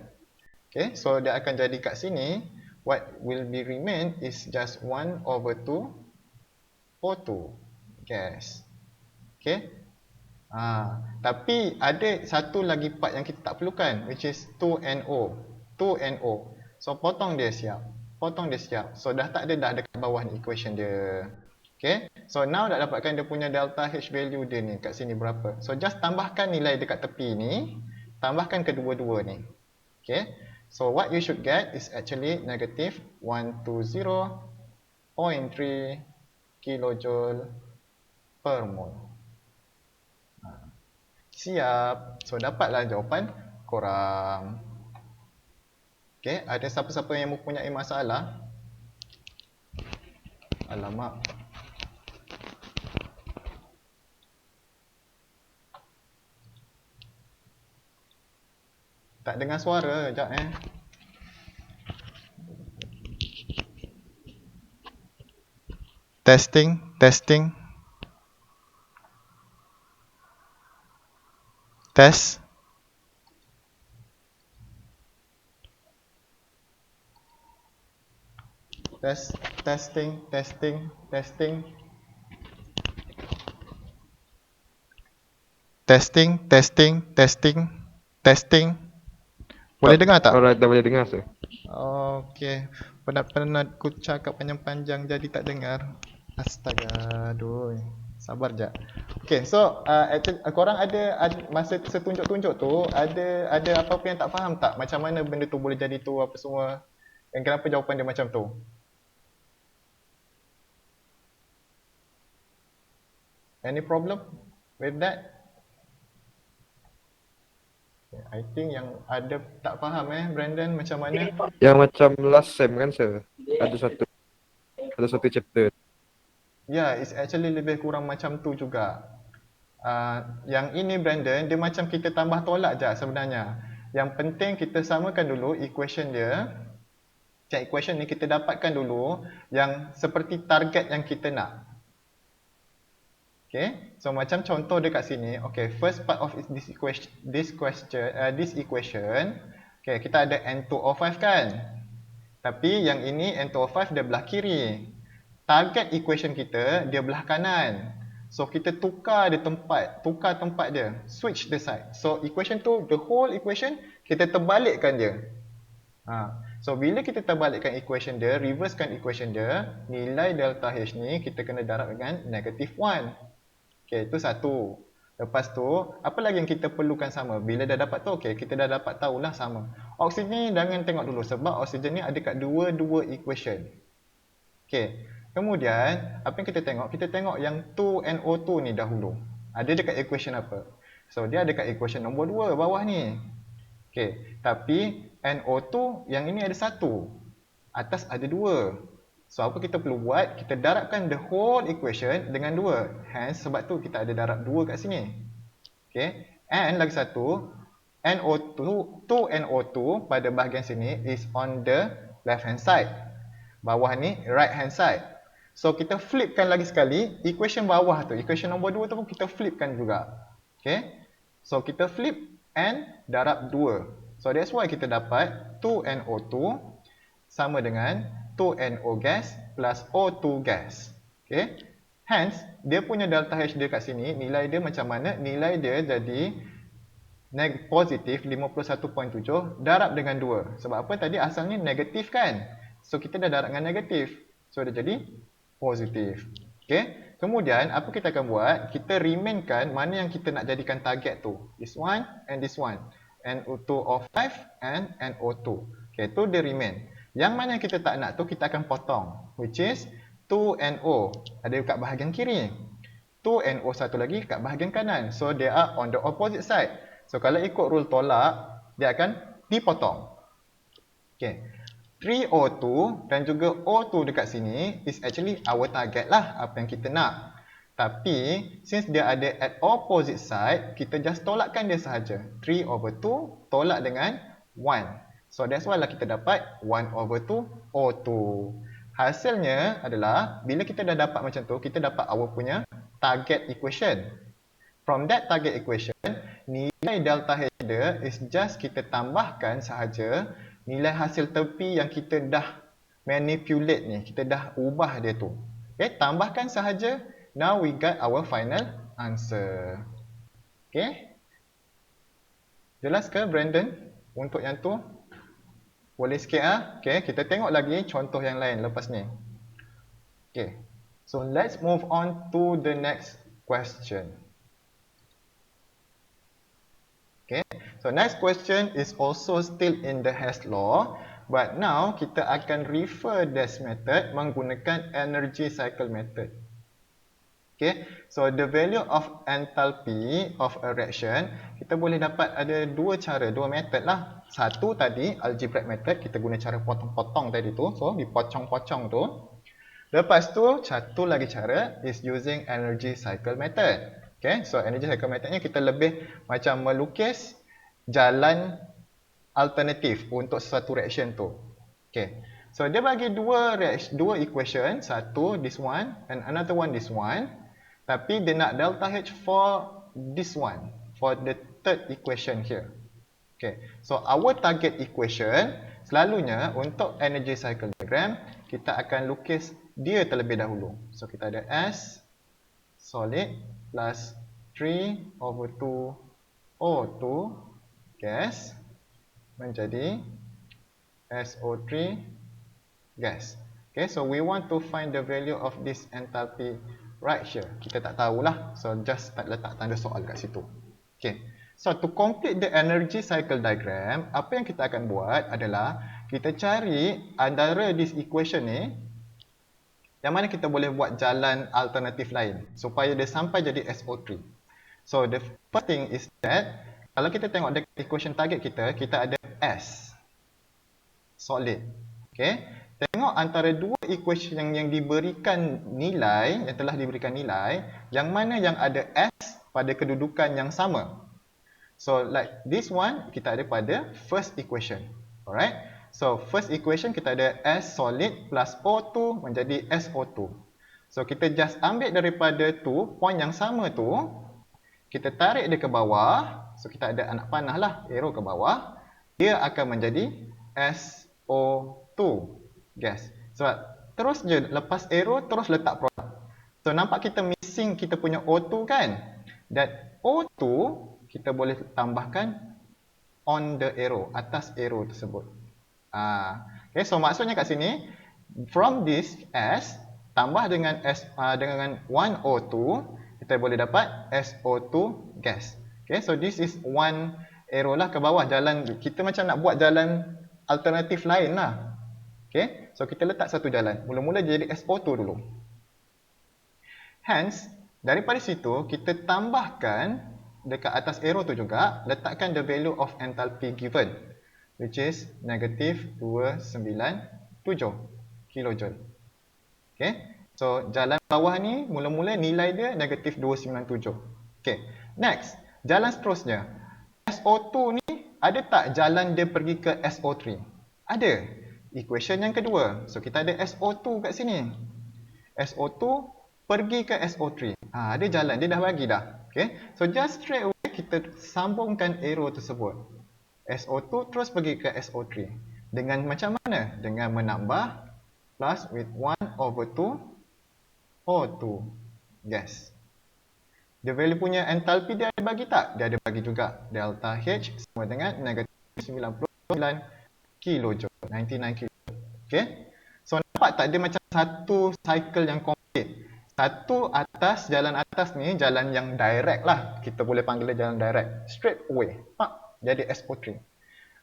Okay. So dia akan jadi kat sini, what will be remain is just 1/2 O2 gas. Okay. Tapi ada satu lagi part yang kita tak perlukan, which is 2NO. So potong dia siap. So dah tak ada dah dekat bawah ni equation dia. Okay. So now dah dapatkan dia punya delta H value dia ni kat sini berapa. So just tambahkan nilai dekat tepi ni, tambahkan kedua-dua ni. Okay. So what you should get is actually negative 120.3 kilojoule per mole. Siap. So dapatlah jawapan korang. Okay, ada siapa-siapa yang mempunyai masalah? Alamak. Tak dengar suara, sekejap Testing. Test. Testing. Boleh dengar tak? Alright, dah boleh dengar, sir. Okey. Penat-penat ku cakap panjang-panjang jadi tak dengar. Astaga, aduh. Sabar je. Okay, so korang ada masa setunjuk-tunjuk tu ada apa-apa yang tak faham tak? Macam mana benda tu boleh jadi tu apa semua? Dan kenapa jawapan dia macam tu? Any problem with that? I think yang ada tak faham Brandon macam mana? Yang macam last sem kan sir, ada satu chapter. Yeah, it's actually lebih kurang macam tu juga. Yang ini Brandon, dia macam kita tambah tolak je sebenarnya. Yang penting kita samakan dulu equation dia. Macam equation ni kita dapatkan dulu yang seperti target yang kita nak. Okay, so macam contoh dekat sini. Okay, first part of this equation, okay, kita ada N2O5 kan. Tapi yang ini N2O5 dia belah kiri. Target equation kita dia belah kanan. So kita tukar tempat dia, switch the side. So equation tu, the whole equation kita terbalikkan dia. So bila kita terbalikkan equation dia, reversekan equation dia, nilai delta H ni kita kena darab dengan negative 1. Okay, itu satu. Lepas tu, apa lagi yang kita perlukan sama? Bila dah dapat tu, okay, kita dah dapat tahulah sama. Oksigen ni jangan tengok dulu sebab oksigen ni ada kat dua equation. Okay, kemudian apa yang kita tengok? Kita tengok yang 2NO2 ni dahulu. Ada dekat equation apa? So, dia ada kat equation nombor 2 bawah ni. Okay, tapi NO2 yang ini ada 1. Atas ada 2. So apa kita perlu buat? Kita darabkan the whole equation dengan 2. Hence sebab tu kita ada darab 2 kat sini. Okay. And lagi satu, NO2, 2NO2 pada bahagian sini is on the left hand side. Bawah ni right hand side. So kita flipkan lagi sekali equation bawah tu. Equation nombor 2 tu pun kita flipkan juga. Okay. So kita flip and darab 2. So that's why kita dapat 2NO2 sama dengan 2NO gas plus O2 gas. Okay. Hence, dia punya delta H dia kat sini, nilai dia macam mana? Nilai dia jadi positif 51.7 darab dengan 2. Sebab apa tadi asalnya negatif kan? So, kita dah darab dengan negatif. So, dia jadi positif. Okay. Kemudian, apa kita akan buat? Kita remainkan mana yang kita nak jadikan target tu. This one and this one. NO2O5 and NO2. Okay, tu dia remain. Yang mana kita tak nak tu kita akan potong, which is 2NO ada kat bahagian kiri, 2NO satu lagi kat bahagian kanan. So they are on the opposite side. So kalau ikut rule tolak, dia akan dipotong. Okay, 3O2 dan juga O2 dekat sini is actually our target lah, apa yang kita nak. Tapi since dia ada at opposite side, kita just tolakkan dia sahaja. 3/2 tolak dengan 1. So that's why lah kita dapat 1/2 O2. Hasilnya adalah bila kita dah dapat macam tu, kita dapat our punya target equation. From that target equation, nilai delta H dia is just kita tambahkan sahaja nilai hasil tepi yang kita dah manipulate ni, kita dah ubah dia tu. Okay, tambahkan sahaja. Now we got our final answer. Okay. Jelas ke Brandon untuk yang tu? Boleh sikit Okay, kita tengok lagi contoh yang lain lepas ni. Okay. So let's move on to the next question. Okay. So next question is also still in the Hess law, but now kita akan refer this method menggunakan energy cycle method. Okay, so the value of enthalpy of a reaction, kita boleh dapat ada dua cara, dua method lah. Satu tadi, algebraic method, kita guna cara potong-potong tadi tu. So, dipocong-pocong tu. Lepas tu, satu lagi cara is using energy cycle method. Okay, so energy cycle methodnya kita lebih macam melukis jalan alternatif untuk sesuatu reaction tu. Okay, so dia bagi dua equation, satu this one and another one this one. Tapi dia nak delta H for this one, for the third equation here. Okay, so our target equation selalunya untuk energy cycle diagram kita akan lukis dia terlebih dahulu. So kita ada S solid plus 3/2 O2 gas menjadi SO3 gas. Okay, so we want to find the value of this enthalpy Right here. Kita tak tahulah. So just letak tanda soal kat situ. Okay. So to complete the energy cycle diagram, apa yang kita akan buat adalah kita cari antara this equation ni yang mana kita boleh buat jalan alternatif lain supaya dia sampai jadi SO3. So the first thing is that kalau kita tengok dekat equation target kita, kita ada S solid. Okay. Tengok antara dua equation yang diberikan nilai, yang telah diberikan nilai, yang mana yang ada S pada kedudukan yang sama. So like this one, kita ada pada first equation. Alright. So first equation kita ada S solid plus O2 menjadi SO2. So kita just ambil daripada tu, point yang sama tu, kita tarik dia ke bawah. So kita ada anak panah lah, arrow ke bawah. Dia akan menjadi SO2 gas. Sebab terus je lepas arrow terus letak produk. So nampak kita missing kita punya O2 kan? Dan O2 kita boleh tambahkan on the arrow, atas arrow tersebut. Okay, so maksudnya kat sini from this S tambah dengan dengan 1O2 kita boleh dapat SO2 gas. Okay, so this is one arrow lah ke bawah, jalan kita macam nak buat jalan alternatif lain lah. Okay, so kita letak satu jalan. Mula-mula jadi SO2 dulu. Hence, daripada situ kita tambahkan dekat atas arrow tu juga, letakkan the value of enthalpy given, which is negative 297 kilojoule. Okay, so jalan bawah ni mula-mula nilai dia negative 297. Okay, next, jalan seterusnya. SO2 ni ada tak jalan dia pergi ke SO3? Ada. Equation yang kedua. So kita ada SO2 kat sini. SO2 pergi ke SO3. Ada jalan, dia dah bagi dah. Okay. So just straight away kita sambungkan arrow tersebut. SO2 terus pergi ke SO3. Dengan macam mana? Dengan menambah plus with 1/2 O2 gas. The value punya enthalpy dia ada bagi tak? Dia ada bagi juga. Delta H sama dengan negatif 99 kilojoule. 99 kilojoule. Okay. So nampak tak dia macam satu cycle yang complete. Satu atas, jalan atas ni jalan yang direct lah. Kita boleh panggil dia jalan direct. Straight away. Jadi SO3.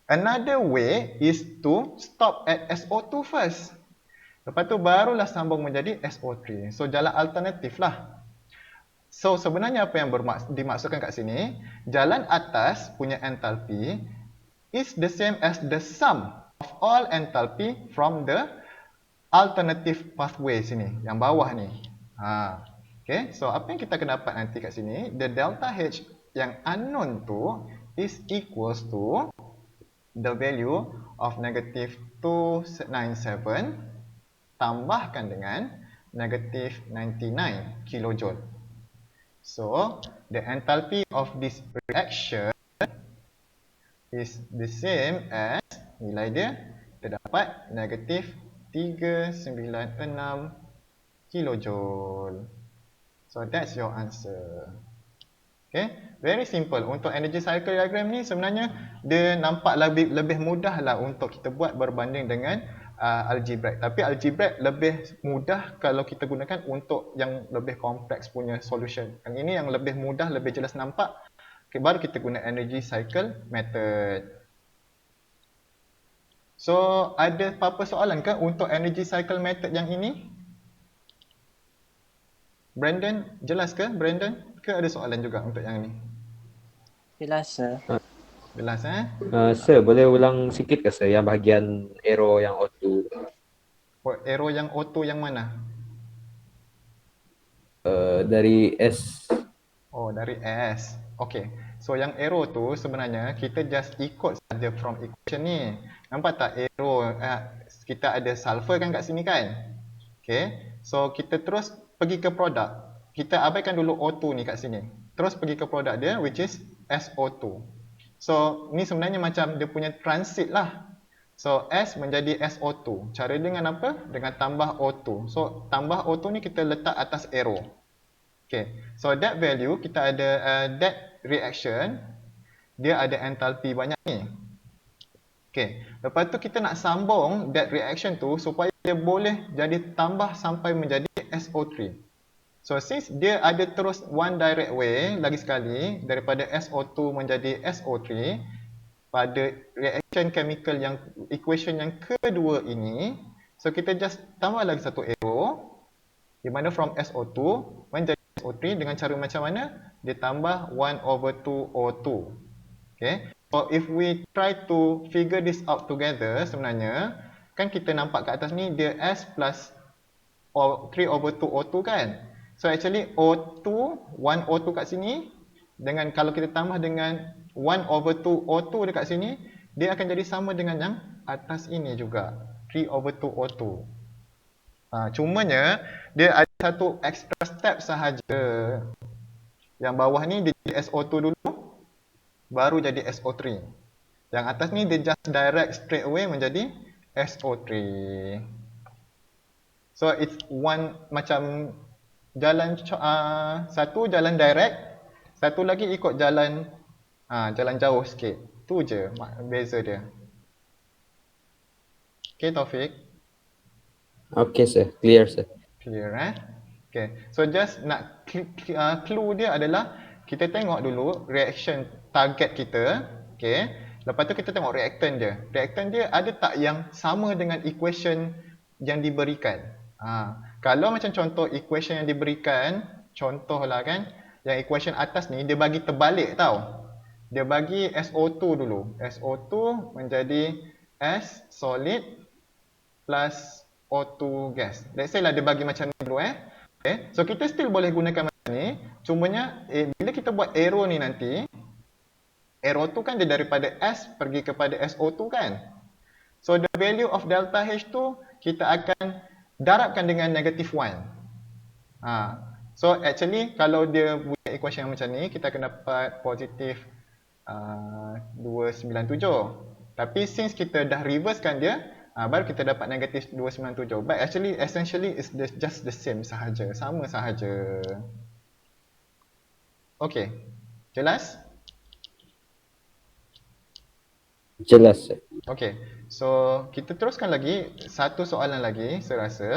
Another way is to stop at SO2 first. Lepas tu barulah sambung menjadi SO3. So jalan alternatif lah. So sebenarnya apa yang dimaksudkan kat sini, jalan atas punya enthalpy is the same as the sum of all enthalpy from the alternative pathway sini, yang bawah ni. Okay, so apa yang kita akan dapat nanti kat sini, the delta H yang unknown tu is equals to the value of negative 297 tambahkan dengan negative 99 kilojoule. So, the enthalpy of this reaction is the same as, nilai dia, kita dapat negative 396 kilojoule. So, that's your answer. Okay, very simple. Untuk energy cycle diagram ni sebenarnya dia nampak lebih mudah lah untuk kita buat berbanding dengan algebraic. Tapi algebraic lebih mudah kalau kita gunakan untuk yang lebih kompleks punya solution. Yang ini yang lebih mudah, lebih jelas nampak. Okay, baru kita guna energy cycle method. So, ada apa-apa soalan ke untuk energy cycle method yang ini? Brandon, jelas ke Brandon? Ke ada soalan juga untuk yang ini? Jelas, sir. Jelas Sir, boleh ulang sikit ke sir yang bahagian arrow yang O2? Arrow yang O2 yang mana? Dari S. Oh, dari S. Okay. So yang arrow tu sebenarnya kita just ikut saja from equation ni. Nampak tak arrow kita ada sulfur kan kat sini kan? Okay. So kita terus pergi ke produk. Kita abaikan dulu O2 ni kat sini. Terus pergi ke produk dia which is SO2. So ni sebenarnya macam dia punya transit lah. So S menjadi SO2. Cara dengan apa? Dengan tambah O2. So tambah O2 ni kita letak atas arrow. Okay. So that value kita ada that reaction dia ada enthalpy banyak ni. Okay. Lepas tu kita nak sambung that reaction tu supaya dia boleh jadi tambah sampai menjadi SO3. So since dia ada terus one direct way lagi sekali daripada SO2 menjadi SO3 pada reaction chemical yang equation yang kedua ini, so kita just tambah lagi satu arrow di mana from SO2 menjadi SO3 dengan cara macam mana? Dia tambah 1/2 O2. Okay. So if we try to figure this out together, sebenarnya kan kita nampak kat atas ni dia S plus 3/2 O2 kan. So actually O2, 1 O2 kat sini dengan kalau kita tambah dengan 1/2 O2 dekat sini, dia akan jadi sama dengan yang atas ini juga, 3/2 O2. Cumanya dia ada satu extra step sahaja. Yang bawah ni dia jadi SO2 dulu, baru jadi SO3. Yang atas ni dia just direct straight away menjadi SO3. So it's one macam jalan satu jalan direct, satu lagi ikut jalan jalan jauh sikit. Tu je beza dia. Okay Taufik, Okay sir, clear sir. clear Okay, so just nak clue dia adalah kita tengok dulu reaction target kita. Okay, lepas tu kita tengok reactant dia. Reactant dia ada tak yang sama dengan equation yang diberikan. Kalau macam contoh equation yang diberikan, contohlah kan, yang equation atas ni dia bagi terbalik tau. Dia bagi SO2 dulu. SO2 menjadi S solid plus O2 gas. Let's say lah dia bagi macam ni dulu Okay. So kita still boleh gunakan macam ni. Cumanya bila kita buat arrow ni nanti, arrow tu kan dia daripada S pergi kepada SO2 kan. So the value of delta H tu kita akan darabkan dengan negative 1. So actually kalau dia buat equation yang macam ni, kita akan dapat positif 297. Tapi since kita dah reversekan dia, baru kita dapat negatif 297. But actually essentially is just the same sahaja, sama sahaja. Okay, jelas? Jelas sir. Okay, so kita teruskan lagi satu soalan lagi saya rasa.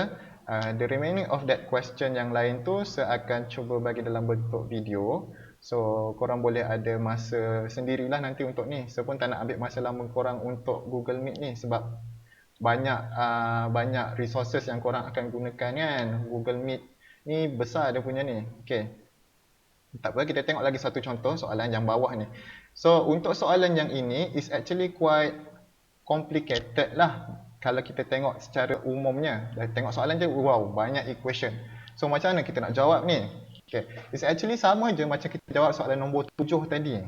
The remaining of that question yang lain tu saya akan cuba bagi dalam bentuk video. So korang boleh ada masa sendirilah nanti untuk ni. Saya pun tak nak ambil masa lama korang untuk Google Meet ni sebab banyak resources yang korang akan gunakan kan. Google Meet ni besar dia punya ni. Okay, tak apa, kita tengok lagi satu contoh soalan yang bawah ni. So untuk soalan yang ini is actually quite complicated lah kalau kita tengok secara umumnya. Dah tengok soalan je, wow, banyak equation. So macam mana kita nak jawab ni? Okay, it's actually sama je macam kita jawab soalan nombor 7 tadi.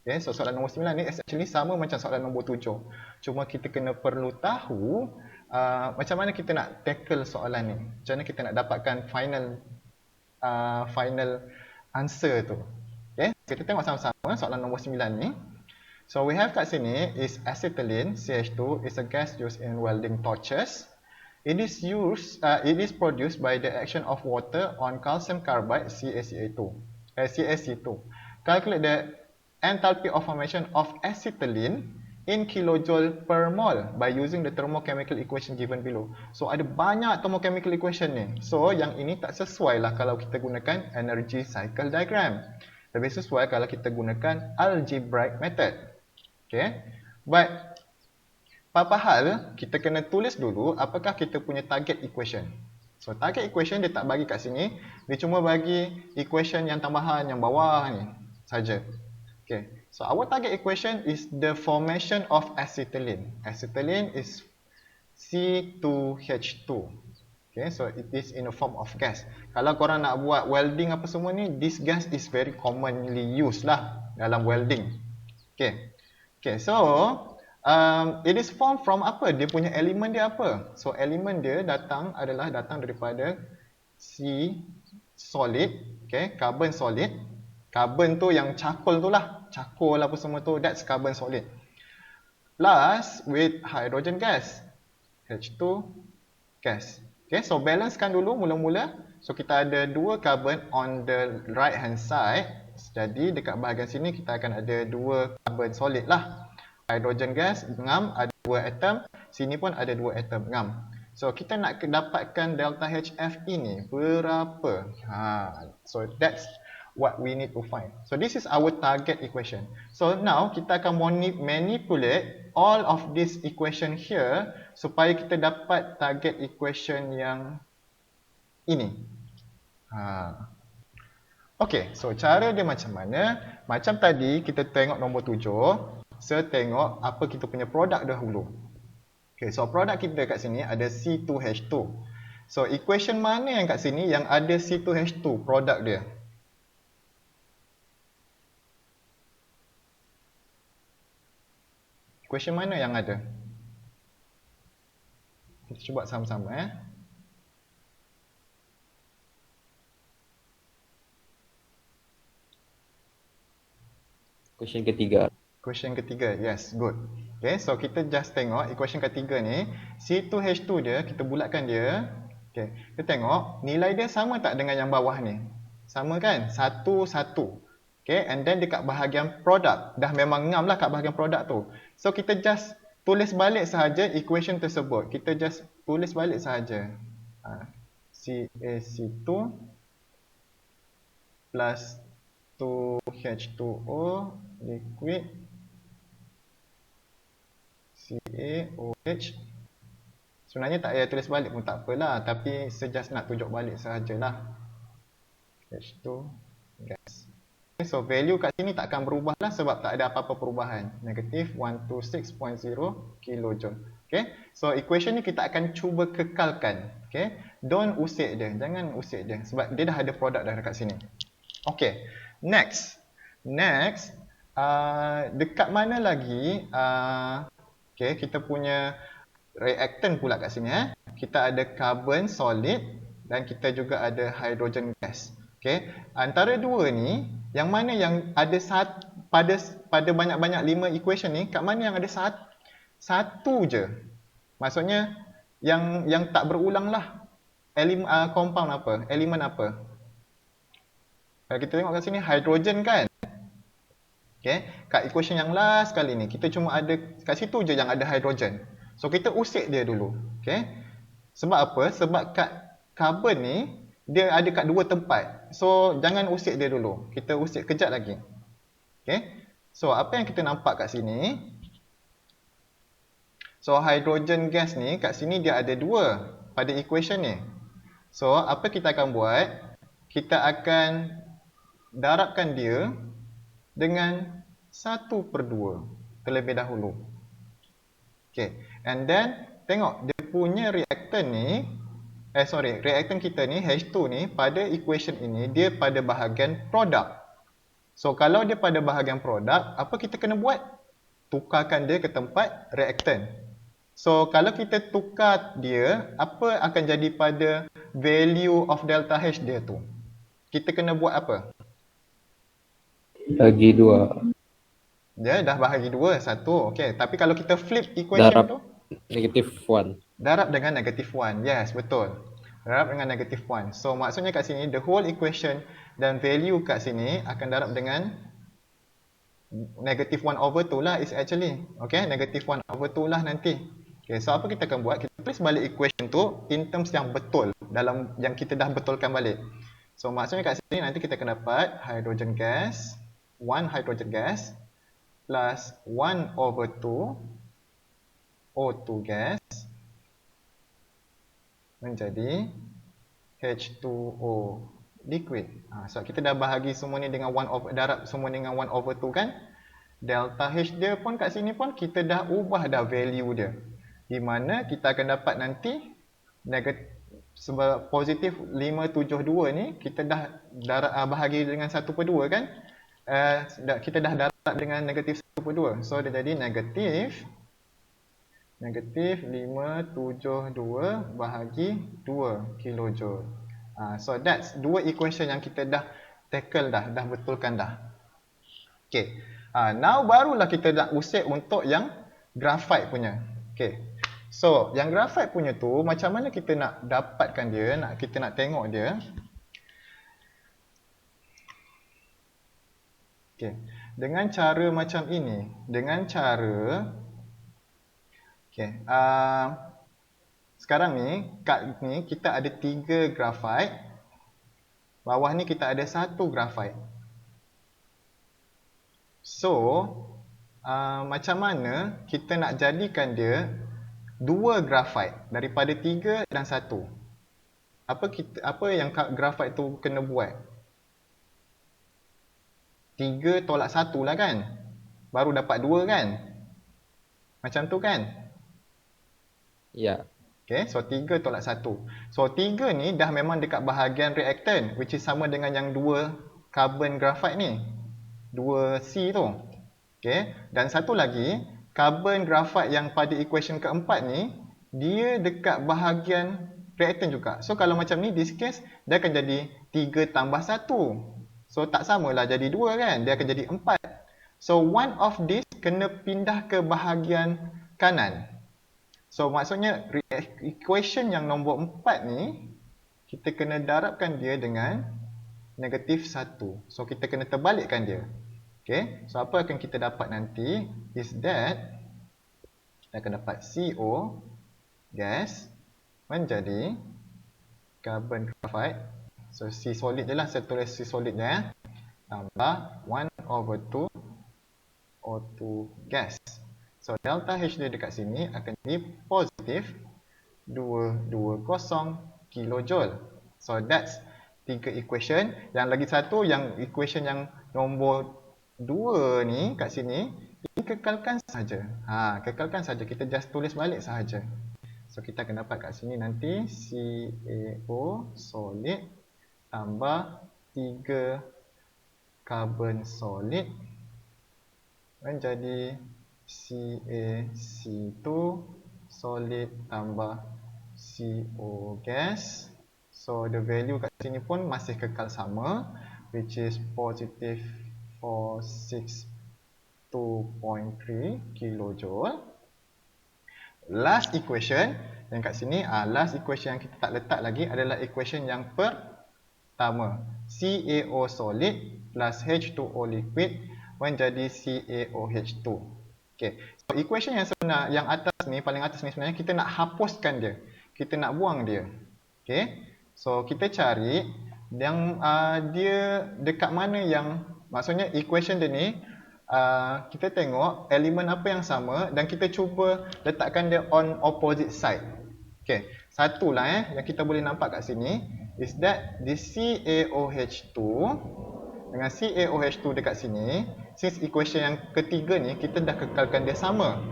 Okay, so soalan nombor 9 ni is actually sama macam soalan nombor 7. Cuma kita kena perlu tahu macam mana kita nak tackle soalan ni. Macam mana kita nak dapatkan final answer tu. Okay, kita tengok sama-sama soalan nombor 9 ni. So we have kat sini is acetylene CH2 is a gas used in welding torches. It is produced by the action of water on calcium carbide CaCO2. Calculate the enthalpy of formation of acetylene in kilojoule per mole by using the thermochemical equation given below. So ada banyak thermochemical equation ni. So yang ini tak sesuai lah kalau kita gunakan energy cycle diagram. Lebih sesuai kalau kita gunakan algebraic method. Okay, but apa hal kita kena tulis dulu apakah kita punya target equation. So target equation dia tak bagi kat sini, dia cuma bagi equation yang tambahan yang bawah ni saja. Okay, so our target equation is the formation of acetylene. Acetylene is C2H2. Okay, so it is in a form of gas. Kalau korang nak buat welding apa semua ni, this gas is very commonly used lah dalam welding. Okay, so it is formed from apa? Dia punya elemen dia apa? So elemen dia datang daripada C solid, okay, carbon solid. Carbon tu yang charcoal tu lah, charcoal apa semua tu, that's carbon solid. Plus with hydrogen gas, H2 gas. Okay, so balancekan dulu mula-mula. So kita ada dua carbon on the right hand side. Jadi dekat bahagian sini kita akan ada dua carbon solid lah. Hydrogen gas, ngam, ada dua atom. Sini pun ada dua atom, ngam. So kita nak dapatkan delta HF ini berapa? So that's what we need to find. So this is our target equation. So now kita akan manipulate all of this equation here supaya kita dapat target equation yang ini. Okay, so cara dia macam mana? Macam tadi kita tengok nombor 7, saya tengok apa kita punya produk dahulu. Okay, so produk kita kat sini ada C2H2. So equation mana yang kat sini yang ada C2H2 produk dia? Equation mana yang ada? Kita cuba sama-sama Question ketiga. Equation ketiga, yes, good. Okay, so kita just tengok equation ketiga ni, C2H2 dia, kita bulatkan dia. Okay, kita tengok nilai dia sama tak dengan yang bawah ni? Sama kan? 1, 1. Okay, and then dekat bahagian produk, dah memang ngam lah kat bahagian produk tu. So kita just tulis balik sahaja equation tersebut. Kita just tulis balik sahaja. CaC2 plus 2H2O liquid CaOH. Sebenarnya tak payah tulis balik pun tak apalah, tapi saya just nak tunjuk balik sahajalah. H2 gas. Okay, so value kat sini tak akan berubah lah sebab tak ada apa-apa perubahan. Negative 126.0 kilojoule. Okay, so equation ni kita akan cuba kekalkan. Okay, don't usik dia, jangan usik dia sebab dia dah ada produk dah dekat sini. Okay, next, dekat mana lagi? Okay, kita punya reactant pula kat sini. Kita ada carbon solid dan kita juga ada hydrogen gas. Okay, antara dua ni, yang mana yang ada pada banyak-banyak 5 equation ni, kat mana yang ada satu je? Maksudnya yang tak berulang lah. Compound apa? Elemen apa? Kalau kita tengok kat sini hydrogen kan? Okay, kat equation yang last kali ni kita cuma ada kat situ je yang ada hydrogen. So kita usik dia dulu. Okay, sebab apa? Sebab kat carbon ni dia ada kat dua tempat. So jangan usik dia dulu. Kita usik kejap lagi. Okay, so apa yang kita nampak kat sini? So hydrogen gas ni kat sini dia ada dua pada equation ni. So apa kita akan buat? Kita akan darabkan dia dengan 1/2 terlebih dahulu. Okay, and then tengok dia punya reactant ni, reactant kita ni H2 ni pada equation ini dia pada bahagian produk. So kalau dia pada bahagian produk, apa kita kena buat? Tukarkan dia ke tempat reactant. So kalau kita tukar dia, apa akan jadi pada value of delta H dia tu? Kita kena buat apa? Bagi 2. Dia dah bahagi 2, 1. Okey, tapi kalau kita flip equation Darab tu, negative 1. darab dengan negative 1. Yes, betul. Darab dengan negative 1. So maksudnya kat sini the whole equation dan value kat sini akan darab dengan negative 1/2 lah is actually. Okay, negative 1/2 lah nanti. Okay, so apa kita akan buat? Kita tulis balik equation tu in terms yang betul dalam yang kita dah betulkan balik. So maksudnya kat sini nanti kita akan dapat hydrogen gas, 1 hydrogen gas plus 1/2 O2 gas menjadi H2O liquid. So kita dah bahagi semua ni dengan darab semua ni dengan 1/2 kan? Delta H dia pun kat sini pun kita dah ubah dah value dia. Di mana kita akan dapat nanti sebab positif 572 ni kita dah bahagi dengan 1/2 kan? Kita dah darab dengan negatif 1/2. So dia jadi negatif 572 bahagi 2 kilojoule. So that's dua equation yang kita dah tackle dah betulkan dah. Okay, now barulah kita nak usik untuk yang graphite punya. Okay, so yang graphite punya tu macam mana kita nak dapatkan dia, kita nak tengok dia. Okay, dengan cara macam ini, sekarang ni, kat ni kita ada 3 grafite. Bawah ni kita ada 1 grafite. So, macam mana kita nak jadikan dia 2 grafite daripada 3 dan 1? Apa yang grafite tu kena buat? 3 tolak 1 lah kan? Baru dapat 2 kan? Macam tu kan? Ya. Okay, so 3 tolak 1. So 3 ni dah memang dekat bahagian reactant, which is sama dengan yang 2 carbon graphite ni, 2C tu. Okay, dan satu lagi, carbon graphite yang pada equation keempat ni, dia dekat bahagian reactant juga. So kalau macam ni, this case, dia akan jadi 3 tambah 1. So tak samalah jadi 2 kan, dia akan jadi 4. So one of this kena pindah ke bahagian kanan. So maksudnya equation yang nombor 4 ni, kita kena darabkan dia dengan negatif 1. So kita kena terbalikkan dia. Okay, so apa akan kita dapat nanti is that kita akan dapat CO gas menjadi carbon graphite. So C solid je lah, saya tulis C solid je, tambah 1/2 O2 gas. So delta H dia dekat sini akan jadi positif 220 kilojoule. So that's 3 equation. Yang lagi satu, yang equation yang nombor 2 ni kat sini, ini kekalkan saja. Kekalkan saja, kita just tulis balik sahaja. So kita akan dapat kat sini nanti CaO solid tambah 3 carbon solid menjadi CaC2 solid tambah CO gas. So the value kat sini pun masih kekal sama, which is positive 462.3 kilojoule. Last equation yang kat sini, last equation yang kita tak letak lagi adalah equation yang pertama. CaO solid plus H2O liquid menjadi CaOH2. Okay. So equation yang sebenar, yang atas ni, paling atas ni sebenarnya kita nak hapuskan dia. Kita nak buang dia. Okay. So kita cari yang dia dekat mana yang, maksudnya equation dia ni, kita tengok elemen apa yang sama dan kita cuba letakkan dia on opposite side. Okay, satu lah yang kita boleh nampak kat sini is that this CaOH2 dengan CaOH2 dekat sini, since equation yang ketiga ni kita dah kekalkan dia sama.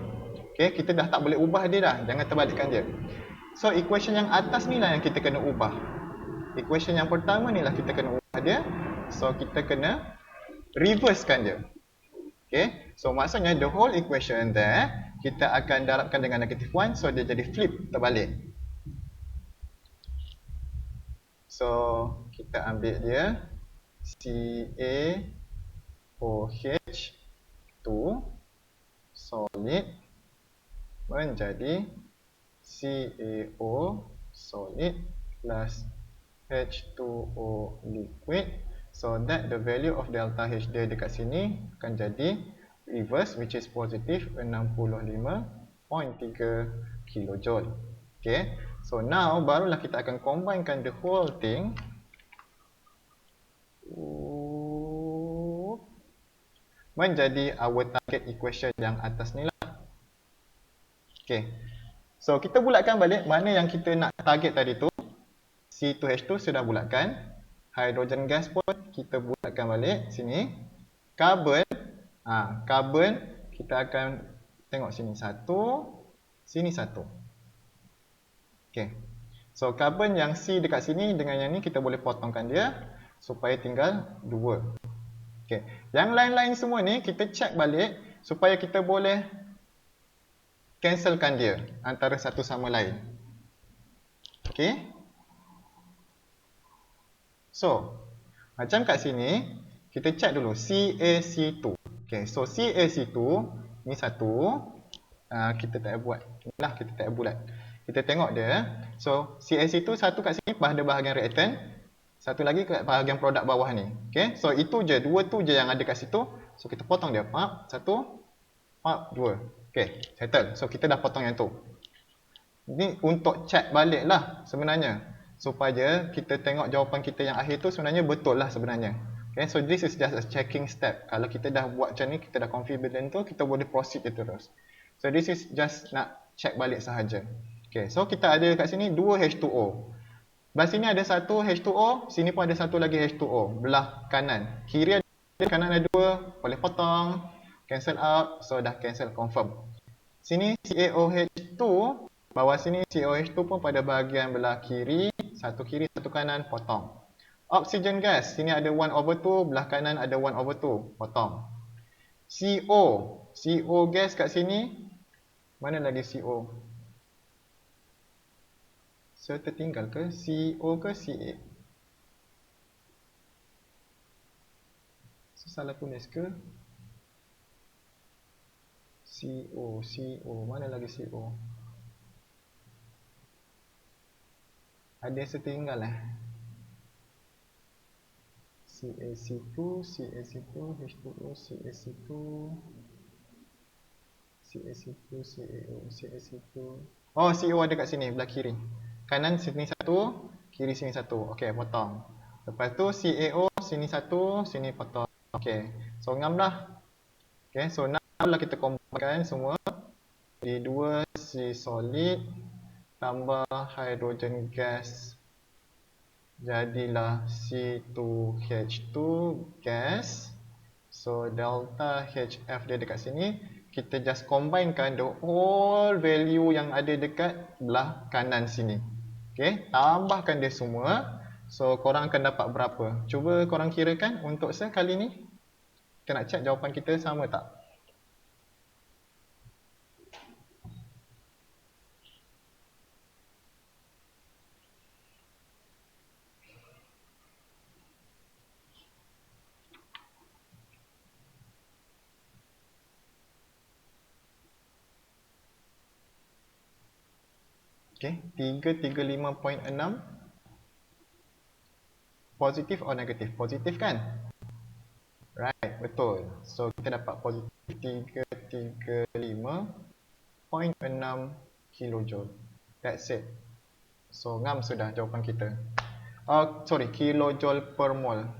Okay, kita dah tak boleh ubah dia dah, jangan terbalikkan dia. So equation yang atas ni lah yang kita kena ubah. Equation yang pertama ni lah kita kena ubah dia. So kita kena reversekan dia. Okay, so maksudnya the whole equation there kita akan darabkan dengan negative 1, so dia jadi flip, terbalik. So kita ambil dia CaOH2 solid menjadi CaO solid plus H2O liquid. So that the value of delta H dia dekat sini akan jadi reverse, which is positive 65.3 kilojoule. Okay, so now barulah kita akan combinekan the whole thing menjadi our target equation yang atas ni lah. Okay, so kita bulatkan balik mana yang kita nak target tadi tu. C2H2 sudah bulatkan. Hydrogen gas pun kita bulatkan balik sini. Carbon, carbon kita akan tengok sini satu, sini satu. Okay, so carbon yang C dekat sini dengan yang ni kita boleh potongkan dia supaya tinggal 2. Okay, yang lain-lain semua ni kita check balik supaya kita boleh cancelkan dia antara satu sama lain. Okay, so macam kat sini kita check dulu CaC2. Okay, so CaC2 ni satu, kita tak buat inilah, kita tak bulat. Kita tengok dia. So CaC2 satu kat sini pada bahagian reactant, satu lagi kat bahagian produk bawah ni. Okay, so itu je, dua tu je yang ada kat situ. So kita potong dia, satu, dua. Okay, settle. So kita dah potong yang tu. Ni untuk check balik lah sebenarnya, supaya kita tengok jawapan kita yang akhir tu sebenarnya betul lah sebenarnya. Okay, so this is just a checking step. Kalau kita dah buat macam ni, kita dah confident tu, kita boleh proceed je terus. So this is just nak check balik sahaja. Okay, so kita ada kat sini 2 H2O. Belah sini ada satu H2O, sini pun ada satu lagi H2O, belah kanan. Kiri ada, kanan ada 2, boleh potong, cancel out, so dah cancel confirm. Sini CaOH2, bawah sini CaOH2 pun pada bahagian belah kiri, satu kanan, potong. Oxygen gas, sini ada 1/2, belah kanan ada 1/2, potong. CO gas kat sini, mana lagi CO? So tertinggal ke CO ke CA? So salah tulis ke? CO, mana lagi CO? Ada yang tertinggal CaC2, H2O, CaC2, CaC2, oh, CO ada kat sini, belah kiri. Kanan sini satu, kiri sini satu. Okey, potong. Lepas tu CaO sini satu, sini potong. Okey, so ngam lah. Okey, so now lah kita combine semua. Jadi 2 C solid tambah hydrogen gas, jadilah C2H2 gas. So delta HF dia dekat sini, kita just combinekan the whole value yang ada dekat belah kanan sini. Okay, tambahkan dia semua. So korang akan dapat berapa? Cuba korang kirakan untuk sekali ni. Kita nak check jawapan kita sama tak? Okay, 335.6 positif atau negatif? Positif kan? Right, betul. So kita dapat positif 335.6 kilojoule. That's it. So ngam sudah jawapan kita. Kilojoule per mole.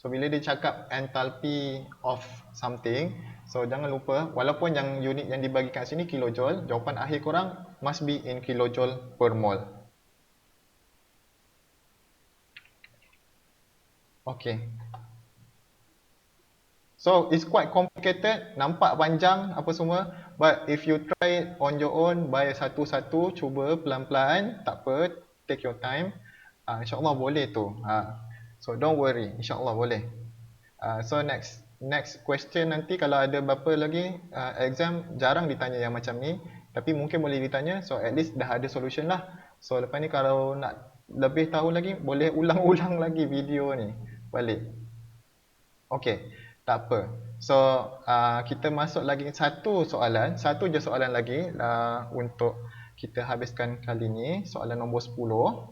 So bila dia cakap enthalpy of something, so jangan lupa, walaupun yang unit yang dibagi kat sini kilojoule, jawapan akhir korang must be in kilojoule per mole. Okay. So it's quite complicated, nampak panjang apa semua, but if you try it on your own by satu-satu, cuba pelan-pelan, tak apa, take your time, insyaAllah boleh tu. So don't worry, insyaAllah boleh. So next question nanti kalau ada berapa lagi exam jarang ditanya yang macam ni, tapi mungkin boleh ditanya, so at least dah ada solution lah. So lepas ni kalau nak lebih tahu lagi, boleh ulang-ulang lagi video ni balik. Okay, tak apa. So kita masuk lagi satu je soalan lagi untuk kita habiskan kali ni, soalan nombor 10.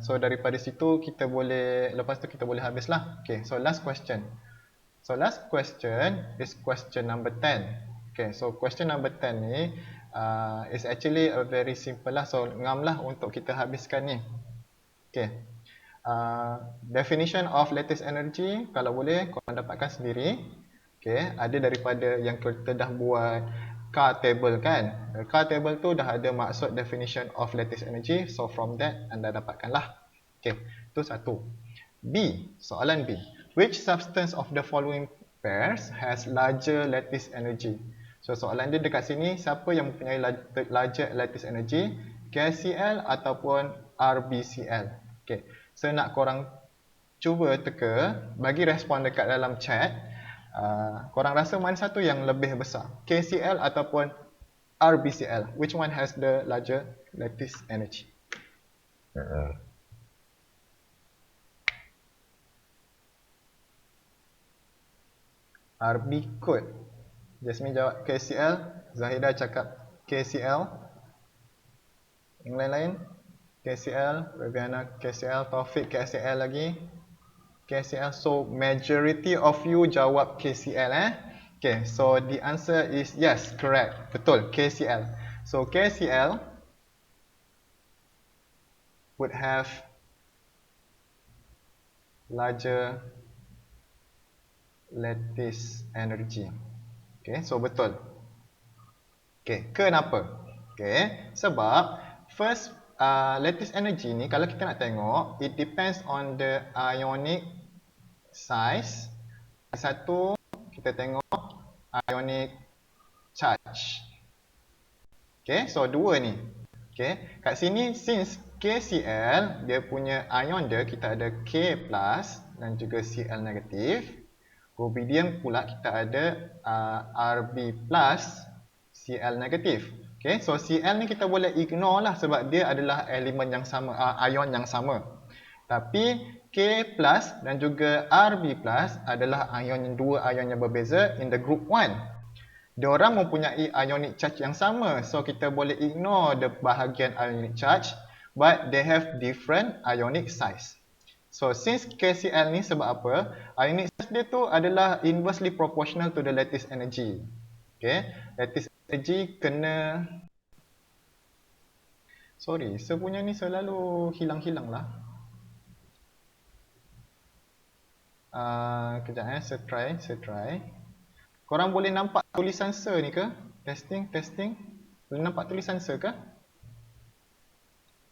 So daripada situ kita boleh, lepas tu kita boleh habislah. Okay, so last question. So last question is question number 10. Okay, so question number 10 ni is actually a very simple lah. So ngam lah untuk kita habiskan ni. Okay, definition of lattice energy, kalau boleh korang dapatkan sendiri. Okay, ada daripada yang kita dah buat car table kan. Car table tu dah ada maksud definition of lattice energy. So from that anda dapatkan lah. Okay, tu satu. B, soalan B. Which substance of the following pairs has larger lattice energy? So soalan dia dekat sini, siapa yang mempunyai larger lattice energy? KCl ataupun RBCl? Okay, so nak korang cuba teka, bagi respon dekat dalam chat. Korang rasa mana satu yang lebih besar, KCl ataupun RBCl? Which one has the larger lattice energy? RB kot. Jasmine jawab KCl, Zahida cakap KCl. Yang lain-lain? KCl, Raviana KCl, Taufik KCl lagi. KCl, so majority of you jawab KCl Okay, so the answer is yes, correct. Betul, KCl. So KCl would have larger lattice energy. Okay, so betul. Okay, kenapa? Okay, sebab first lattice energy ni kalau kita nak tengok, it depends on the ionic size. Satu, kita tengok ionic charge. Okay, so dua ni. Okay, kat sini since KCl, dia punya ion dia, kita ada K plus dan juga Cl negatif. Rubidium pula kita ada Rb plus Cl negatif. Okay, so Cl ni kita boleh ignore lah sebab dia adalah elemen yang sama, ion yang sama. Tapi K plus dan juga Rb plus adalah dua ion yang berbeza in the group 1. Diorang mempunyai ionic charge yang sama, so kita boleh ignore the bahagian ionic charge, but they have different ionic size. So since KCl ni sebab apa? Ionic size dia tu adalah inversely proportional to the lattice energy. Okay, lattice energy kena, sorry, saya punya ni selalu hilang-hilang lah. Kejap saya try. Korang boleh nampak tulisan sir ni ke? Testing. Boleh nampak tulisan sir ke?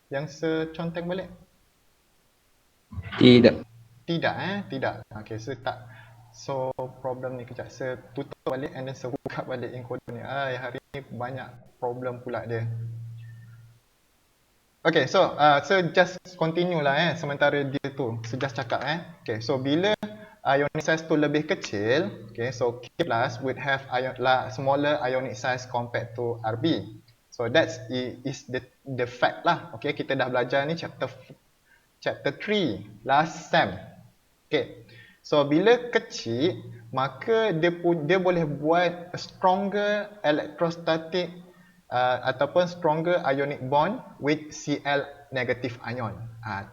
Yang sir conteng balik? Tidak. Tidak. Okay, saya tak. So problem ni kejap saya tutup balik and then saya buka balik encoder ni. Hari ni banyak problem pula dia. Okay, so saya just continue lah sementara dia tu. Saya just cakap Okay, so bila ionic size tu lebih kecil, okay, so K plus would have smaller ionic size compared to Rb. So that's is the fact lah. Okay, kita dah belajar ni chapter 3 last sem. Okay, so bila kecil, maka dia boleh buat a stronger electrostatic ataupun stronger ionic bond with Cl negative ion.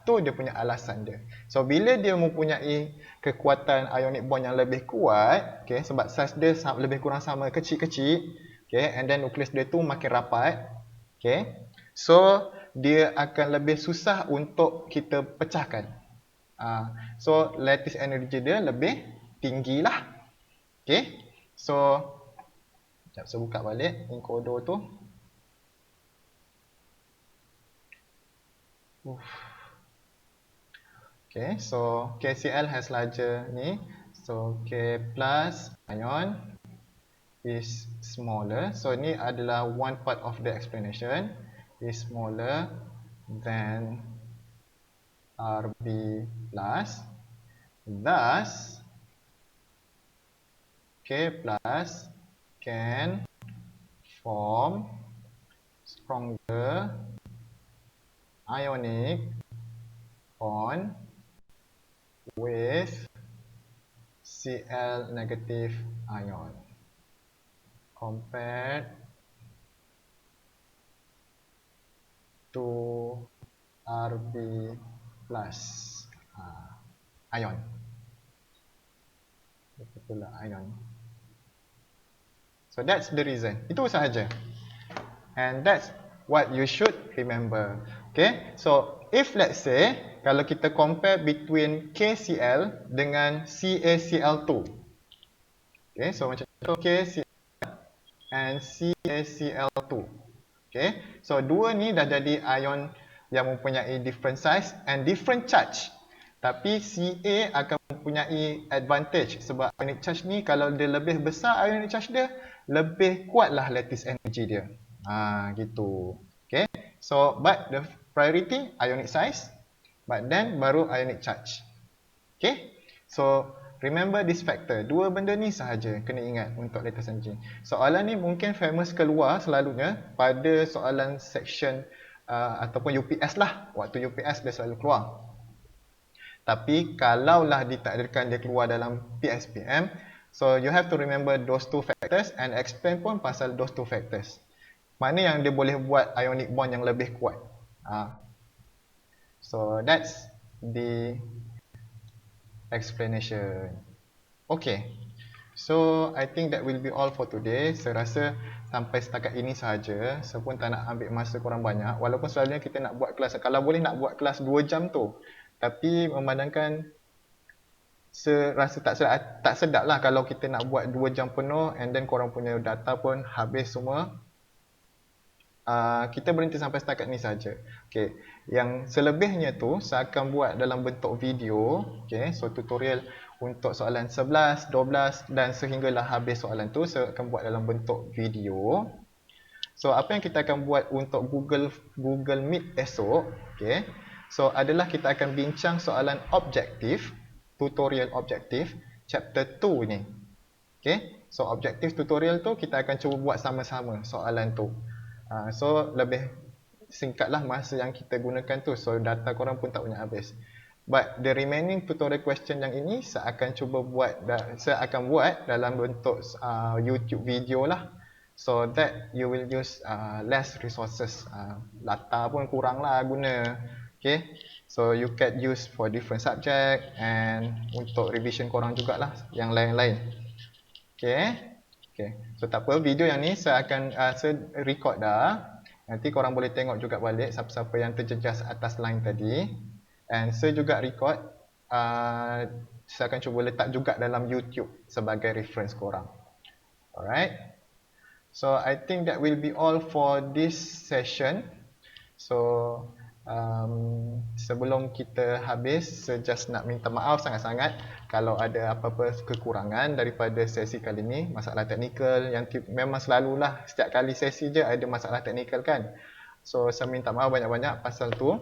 Tu dia punya alasan dia. So bila dia mempunyai kekuatan ionic bond yang lebih kuat, okay, sebab size dia lebih kurang sama, kecil-kecil, okay, and then nukleus dia tu makin rapat, okay, so dia akan lebih susah untuk kita pecahkan. So lattice energy dia lebih tinggi lah. Okay, so sekejap saya buka balik encoder tu. Okay, so KCl has larger ni. So K plus ion is smaller. So ni adalah one part of the explanation. Is smaller than Rb plus. Thus, K plus can form stronger ionic bond with Cl negative ion compared to Rb plus ion. Itulah ion. So that's the reason. Itu sahaja. And that's what you should remember. Okay, so if let's say kalau kita compare between KCl dengan CaCl2. Okay, so macam tu KCl and CaCl2. Okay, so dua ni dah jadi ion yang mempunyai different size and different charge. Tapi Ca akan mempunyai advantage sebab ionic charge ni kalau dia lebih besar ionic charge dia, lebih kuatlah lattice energy dia. Gitu. Okay, so but the priority ionic size, but then baru ionic charge. Okay, so remember this factor. Dua benda ni sahaja kena ingat untuk lattice energy. Soalan ni mungkin famous keluar selalunya pada soalan section ataupun UPS lah. Waktu UPS dia selalu keluar. Tapi kalaulah ditakdirkan dia keluar dalam PSPM, so you have to remember those two factors and explain pun pasal those two factors. Mana yang dia boleh buat ionic bond yang lebih kuat. So that's the explanation. Okay. So I think that will be all for today. Saya rasa sampai setakat ini sahaja. Saya pun tak nak ambil masa korang banyak. Walaupun selalunya kita nak buat kelas, kalau boleh nak buat kelas 2 jam tu. Tapi memandangkan saya rasa tak sedap lah kalau kita nak buat 2 jam penuh and then korang punya data pun habis semua. Kita berhenti sampai setakat ni saja. Okay. Yang selebihnya tu saya akan buat dalam bentuk video. Okay. So tutorial untuk soalan 11, 12 dan sehinggalah habis soalan tu saya akan buat dalam bentuk video. So apa yang kita akan buat untuk Google Meet esok, okay. So adalah kita akan bincang soalan objektif, tutorial objektif chapter 2 ni. Okay. So objektif tutorial tu kita akan cuba buat sama-sama soalan tu. So lebih singkatlah masa yang kita gunakan tu. So data korang pun tak banyak habis. But the remaining tutorial question yang ini saya akan buat dalam bentuk YouTube video lah. So that you will use less resources. Data pun kurang lah guna. Okay. So you can use for different subject and untuk revision korang jugalah yang lain-lain. Okay. Okay. So tak apa, video yang ni saya akan saya record dah. Nanti korang boleh tengok juga balik siapa-siapa yang terjejas atas line tadi. And saya juga record, saya akan cuba letak juga dalam YouTube sebagai reference korang. Alright. So I think that will be all for this session. So sebelum kita habis, saya just nak minta maaf sangat-sangat kalau ada apa-apa kekurangan daripada sesi kali ni. Masalah teknikal yang memang selalulah, setiap kali sesi je ada masalah teknikal kan. So saya minta maaf banyak-banyak pasal tu.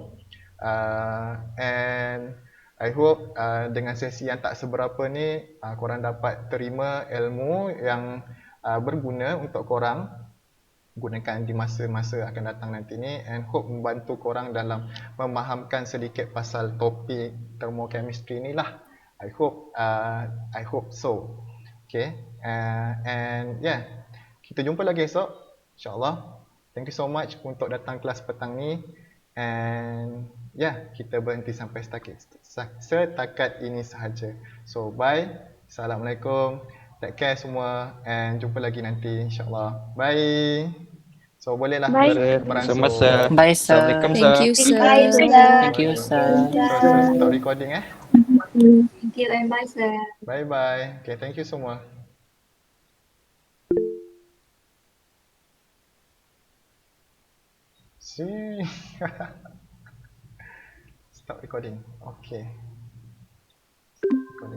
And I hope dengan sesi yang tak seberapa ni korang dapat terima ilmu yang berguna untuk korang gunakan di masa-masa akan datang nanti ni, and hope membantu korang dalam memahamkan sedikit pasal topik thermochemistry ni lah. I hope so. Okay. And yeah, kita jumpa lagi esok insyaAllah. Thank you so much untuk datang kelas petang ni. And yeah, kita berhenti sampai setakat ini sahaja. So bye. Assalamualaikum. Take care semua and jumpa lagi nanti insyaAllah. Bye. So bolehlah beransur. Sama-sama. Bye, sir. Assalamualaikum, Thank sir. you, sir. Bye, sir. Thank you, sir. So stop recording Thank you and bye, sir. Bye bye. Okay, thank you semua. See. Stop recording. Okay.